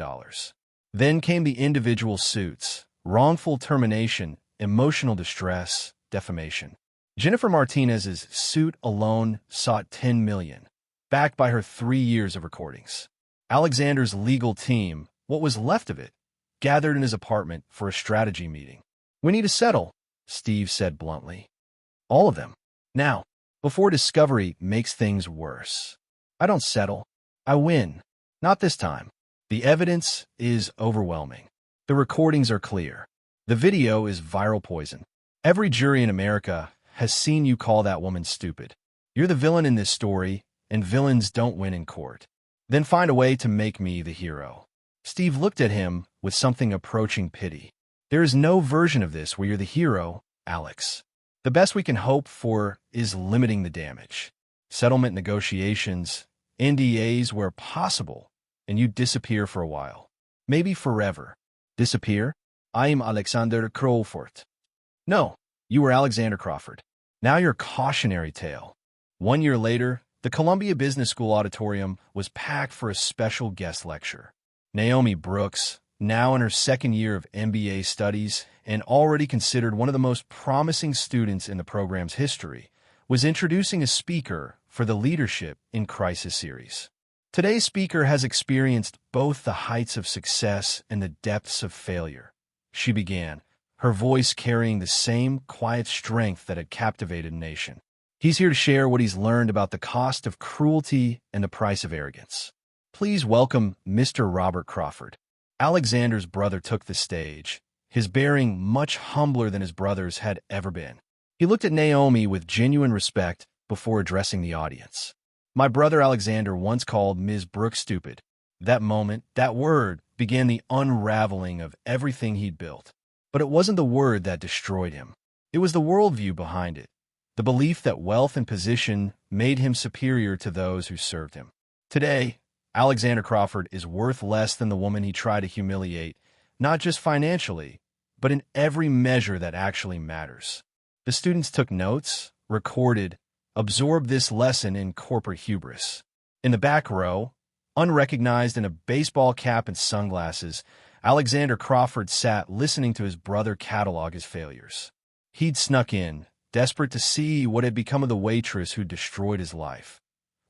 [SPEAKER 1] Then came the individual suits, wrongful termination, emotional distress, defamation. Jennifer Martinez's suit alone sought $10 million, backed by her 3 years of recordings. Alexander's legal team, what was left of it, gathered in his apartment for a strategy meeting. "We need to settle," Steve said bluntly. "All of them. Now, before discovery makes things worse." "I don't settle. I win. Not this time. The evidence is overwhelming. The recordings are clear. The video is viral poison. Every jury in America has seen you call that woman stupid. You're the villain in this story, and villains don't win in court. Then find a way to make me the hero." Steve looked at him with something approaching pity. "There is no version of this where you're the hero, Alex. The best we can hope for is limiting the damage. Settlement negotiations, NDAs where possible, and you disappear for a while. Maybe forever. Disappear? I am Alexander Crawford." "No, you were Alexander Crawford. Now your cautionary tale." 1 year later, the Columbia Business School auditorium was packed for a special guest lecture. Naomi Brooks, now in her second year of MBA studies and already considered one of the most promising students in the program's history, was introducing a speaker for the Leadership in Crisis series. Today's speaker has experienced both the heights of success and the depths of failure. She began, her voice carrying the same quiet strength that had captivated a nation. He's here to share what he's learned about the cost of cruelty and the price of arrogance. Please welcome Mr. Robert Crawford. Alexander's brother took the stage, his bearing much humbler than his brother's had ever been. He looked at Naomi with genuine respect before addressing the audience. "My brother Alexander once called Ms. Brooks stupid. That moment, that word, began the unraveling of everything he'd built. But it wasn't the word that destroyed him. It was the worldview behind it, the belief that wealth and position made him superior to those who served him. Today, Alexander Crawford is worth less than the woman he tried to humiliate, not just financially, but in every measure that actually matters." The students took notes, recorded, absorbed this lesson in corporate hubris. In the back row, unrecognized in a baseball cap and sunglasses, Alexander Crawford sat listening to his brother catalog his failures. He'd snuck in, desperate to see what had become of the waitress who destroyed his life,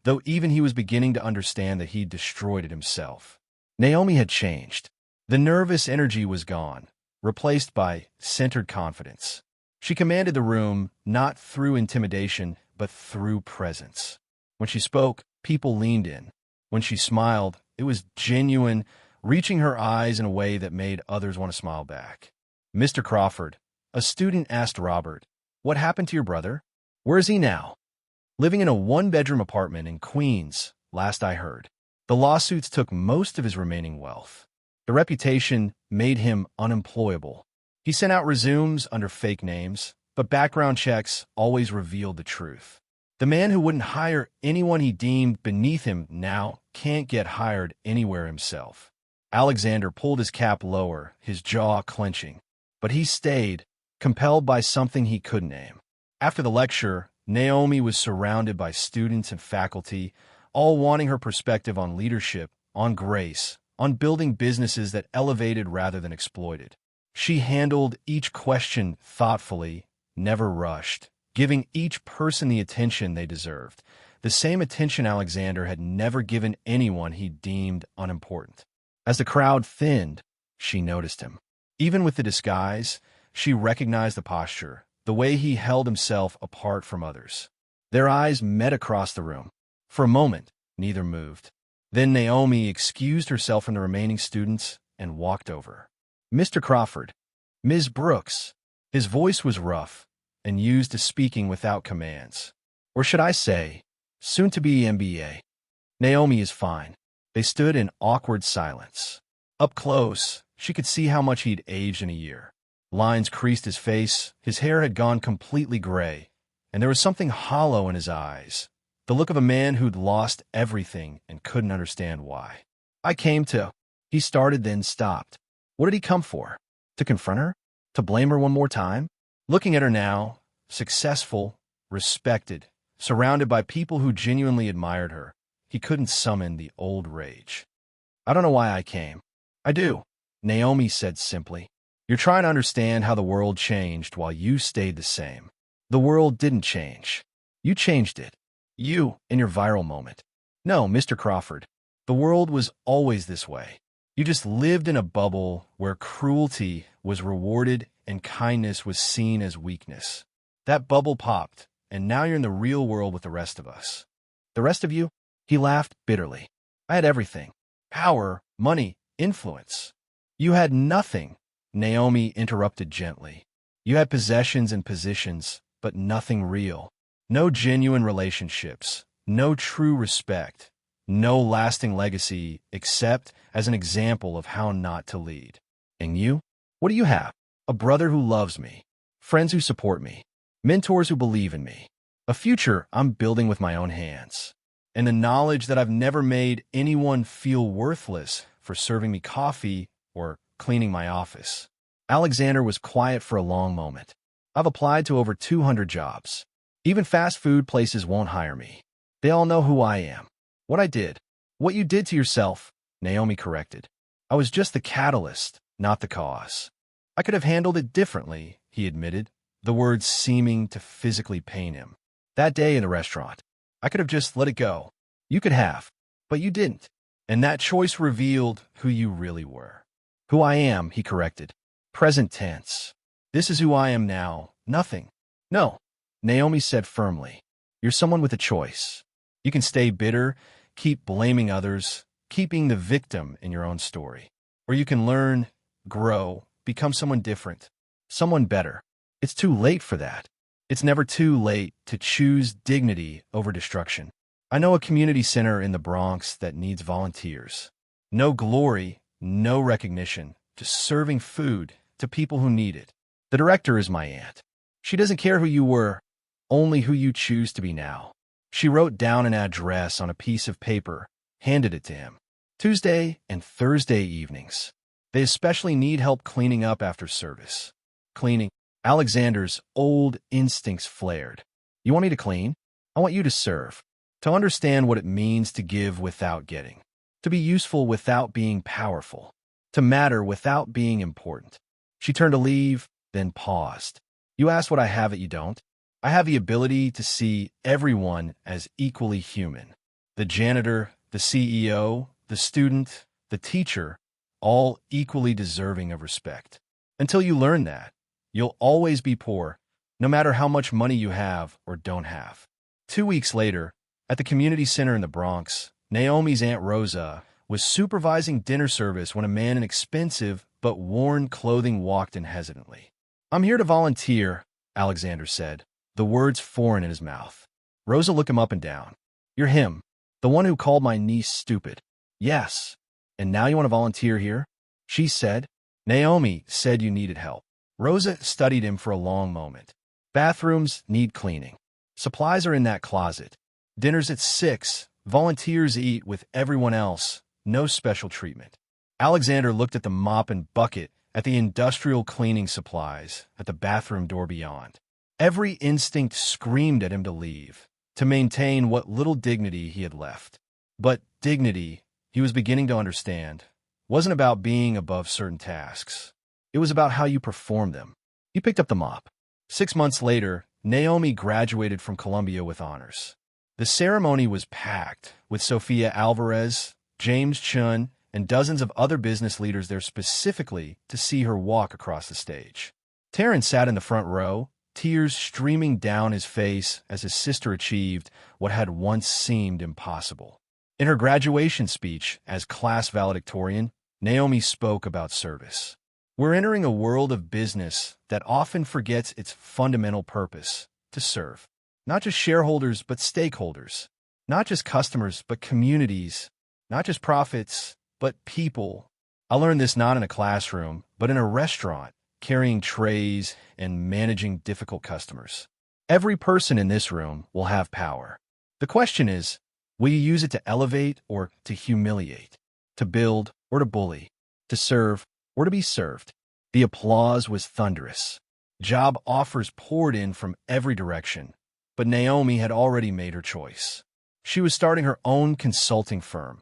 [SPEAKER 1] though even he was beginning to understand that he'd destroyed it himself. Naomi had changed. The nervous energy was gone, replaced by centered confidence. She commanded the room not through intimidation, but through presence. When she spoke, people leaned in. When she smiled, it was genuine, reaching her eyes in a way that made others want to smile back. "Mr. Crawford," a student asked Robert, "what happened to your brother? Where is he now?" "Living in a one-bedroom apartment in Queens, last I heard. The lawsuits took most of his remaining wealth. The reputation made him unemployable. He sent out resumes under fake names, but background checks always revealed the truth. The man who wouldn't hire anyone he deemed beneath him now can't get hired anywhere himself." Alexander pulled his cap lower, his jaw clenching. But he stayed, compelled by something he couldn't name. After the lecture, Naomi was surrounded by students and faculty, all wanting her perspective on leadership, on grace, on building businesses that elevated rather than exploited. She handled each question thoughtfully, never rushed, giving each person the attention they deserved, the same attention Alexander had never given anyone he deemed unimportant. As the crowd thinned, she noticed him. Even with the disguise, she recognized the posture, the way he held himself apart from others. Their eyes met across the room. For a moment, neither moved. Then Naomi excused herself from the remaining students and walked over. "Mr. Crawford, Ms. Brooks." His voice was rough and used to speaking without commands. Or should I say, soon-to-be MBA. "Naomi is fine." They stood in awkward silence. Up close, she could see how much he'd aged in a year. Lines creased his face, his hair had gone completely gray, and there was something hollow in his eyes, the look of a man who'd lost everything and couldn't understand why. "I came to—" He started, then stopped. What did he come for? To confront her? To blame her one more time? Looking at her now, successful, respected, surrounded by people who genuinely admired her, he couldn't summon the old rage. "I don't know why I came." "I do," Naomi said simply. "You're trying to understand how the world changed while you stayed the same. The world didn't change. You changed it. You, in your viral moment. No, Mr. Crawford, the world was always this way. You just lived in a bubble where cruelty was rewarded and kindness was seen as weakness. That bubble popped, and now you're in the real world with the rest of us." "The rest of you?" He laughed bitterly. "I had everything. Power, money, influence." "You had nothing," Naomi interrupted gently. "You had possessions and positions, but nothing real. No genuine relationships, no true respect, no lasting legacy except as an example of how not to lead. And you? What do you have? A brother who loves me, friends who support me, mentors who believe in me, a future I'm building with my own hands, and the knowledge that I've never made anyone feel worthless for serving me coffee or cleaning my office." Alexander was quiet for a long moment. "I've applied to over 200 jobs. Even fast food places won't hire me. They all know who I am. What I did. What you did to yourself," Naomi corrected. "I was just the catalyst, not the cause." "I could have handled it differently," he admitted, the words seeming to physically pain him. "That day in the restaurant, I could have just let it go. You could have, but you didn't. And that choice revealed who you really were." "Who I am," he corrected. Present tense. "This is who I am now. Nothing." "No," Naomi said firmly. "You're someone with a choice. You can stay bitter, keep blaming others, keep being the victim in your own story. Or you can learn, grow, become someone different, someone better. It's too late for that. It's never too late to choose dignity over destruction. I know a community center in the Bronx that needs volunteers. No glory, no recognition, just serving food to people who need it. The director is my aunt. She doesn't care who you were, only who you choose to be now." She wrote down an address on a piece of paper, handed it to him. "Tuesday and Thursday evenings. They especially need help cleaning up after service." "Cleaning?" Alexander's old instincts flared. "You want me to clean? I want you to serve. to understand what it means to give without getting, to be useful without being powerful, to matter without being important. She turned to leave, then paused. You asked what I have that you don't? I have the ability to see everyone as equally human. The janitor, the CEO, the student, the teacher, all equally deserving of respect. Until you learn that, you'll always be poor, no matter how much money you have or don't have. 2 weeks later, at the community center in the Bronx, Naomi's Aunt Rosa was supervising dinner service when a man in expensive but worn clothing walked in hesitantly. "I'm here to volunteer," Alexander said, the words foreign in his mouth. Rosa looked him up and down. "You're him, the one who called my niece stupid." "Yes. And now you want to volunteer here?" she said. "Naomi said you needed help." Rosa studied him for a long moment. "Bathrooms need cleaning. Supplies are in that closet. Dinner's at 6. Volunteers eat with everyone else. No special treatment." Alexander looked at the mop and bucket, at the industrial cleaning supplies, at the bathroom door beyond. Every instinct screamed at him to leave, to maintain what little dignity he had left. But dignity, he was beginning to understand, wasn't about being above certain tasks. It was about how you performed them. He picked up the mop. 6 months later, Naomi graduated from Columbia with honors. The ceremony was packed, with Sophia Alvarez, James Chun, and dozens of other business leaders there specifically to see her walk across the stage. Terrence sat in the front row, tears streaming down his face as his sister achieved what had once seemed impossible. In her graduation speech as class valedictorian, Naomi spoke about service. "We're entering a world of business that often forgets its fundamental purpose, to serve. Not just shareholders, but stakeholders. Not just customers, but communities. Not just profits, but people." I learned this not in a classroom, but in a restaurant, carrying trays and managing difficult customers. Every person in this room will have power. The question is, will you use it to elevate or to humiliate, to build or to bully, to serve or to be served? The applause was thunderous. Job offers poured in from every direction, but Naomi had already made her choice. She was starting her own consulting firm,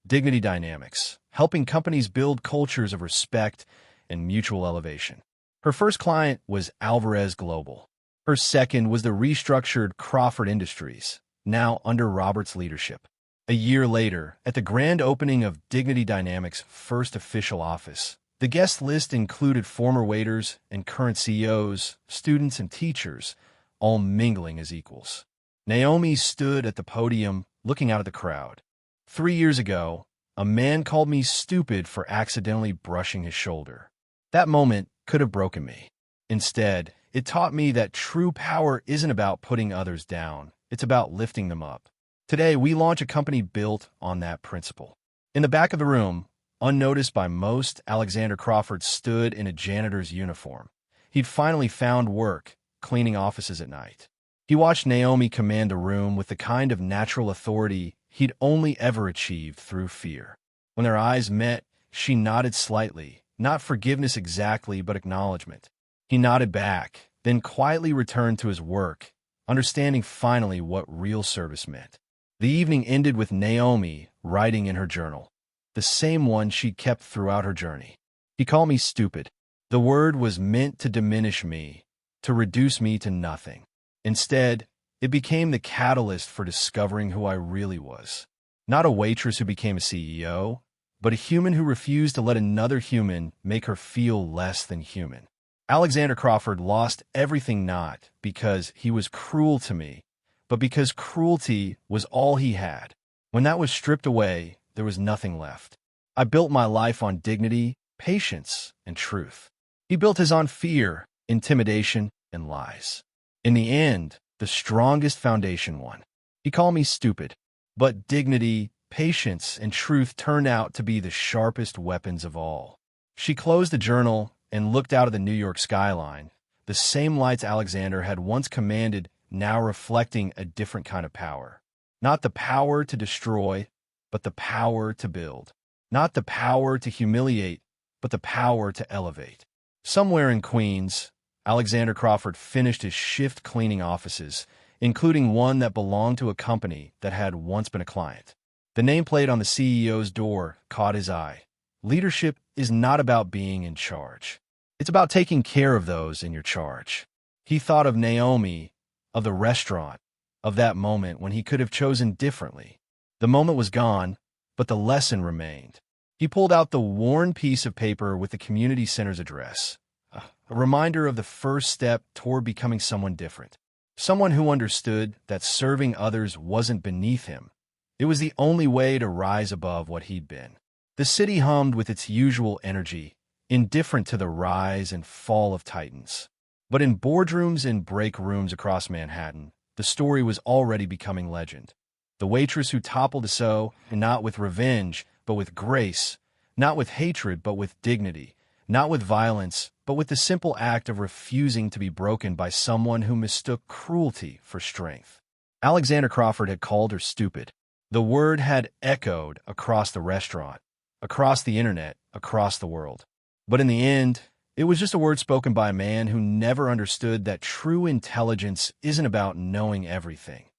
[SPEAKER 1] Dignity Dynamics, helping companies build cultures of respect and mutual elevation. Her first client was Alvarez Global. Her second was the restructured Crawford Industries, now under Robert's leadership. A year later, at the grand opening of Dignity Dynamics' first official office, the guest list included former waiters and current CEOs, students and teachers, all mingling as equals. Naomi stood at the podium, looking out at the crowd. 3 years ago, a man called me stupid for accidentally brushing his shoulder. That moment could have broken me. Instead, it taught me that true power isn't about putting others down. It's about lifting them up. Today, we launch a company built on that principle. In the back of the room, unnoticed by most, Alexander Crawford stood in a janitor's uniform. He'd finally found work, cleaning offices at night. He watched Naomi command a room with the kind of natural authority he'd only ever achieved through fear. When their eyes met, she nodded slightly, not forgiveness exactly, but acknowledgement. He nodded back, then quietly returned to his work, understanding finally what real service meant. The evening ended with Naomi writing in her journal, the same one she'd kept throughout her journey. "He called me stupid. The word was meant to diminish me, to reduce me to nothing. Instead, it became the catalyst for discovering who I really was. Not a waitress who became a CEO, but a human who refused to let another human make her feel less than human." Alexander Crawford lost everything not because he was cruel to me, but because cruelty was all he had. When that was stripped away, there was nothing left. I built my life on dignity, patience, and truth. He built his on fear, intimidation, and lies. In the end, the strongest foundation won. He called me stupid, but dignity, patience, and truth turned out to be the sharpest weapons of all. She closed the journal and looked out at the New York skyline, the same lights Alexander had once commanded now reflecting a different kind of power. Not the power to destroy, but the power to build. Not the power to humiliate, but the power to elevate. Somewhere in Queens, Alexander Crawford finished his shift cleaning offices, including one that belonged to a company that had once been a client. The nameplate on the CEO's door caught his eye. Leadership is not about being in charge. It's about taking care of those in your charge. He thought of Naomi, of the restaurant, of that moment when he could have chosen differently. The moment was gone, but the lesson remained. He pulled out the worn piece of paper with the community center's address, a reminder of the first step toward becoming someone different, someone who understood that serving others wasn't beneath him. It was the only way to rise above what he'd been. The city hummed with its usual energy, indifferent to the rise and fall of titans. But in boardrooms and break rooms across Manhattan, the story was already becoming legend. The waitress who toppled a so, not with revenge, but with grace, not with hatred, but with dignity, not with violence, but with the simple act of refusing to be broken by someone who mistook cruelty for strength. Alexander Crawford had called her stupid. The word had echoed across the restaurant, across the internet, across the world. But in the end, it was just a word spoken by a man who never understood that true intelligence isn't about knowing everything.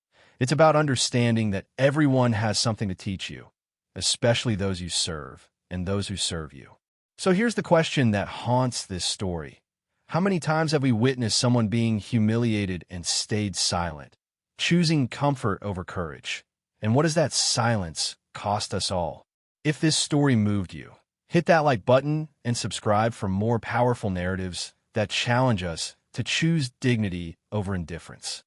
[SPEAKER 1] It's about understanding that everyone has something to teach you, especially those you serve and those who serve you. So here's the question that haunts this story. How many times have we witnessed someone being humiliated and stayed silent, choosing comfort over courage? And what does that silence cost us all? If this story moved you, hit that like button and subscribe for more powerful narratives that challenge us to choose dignity over indifference.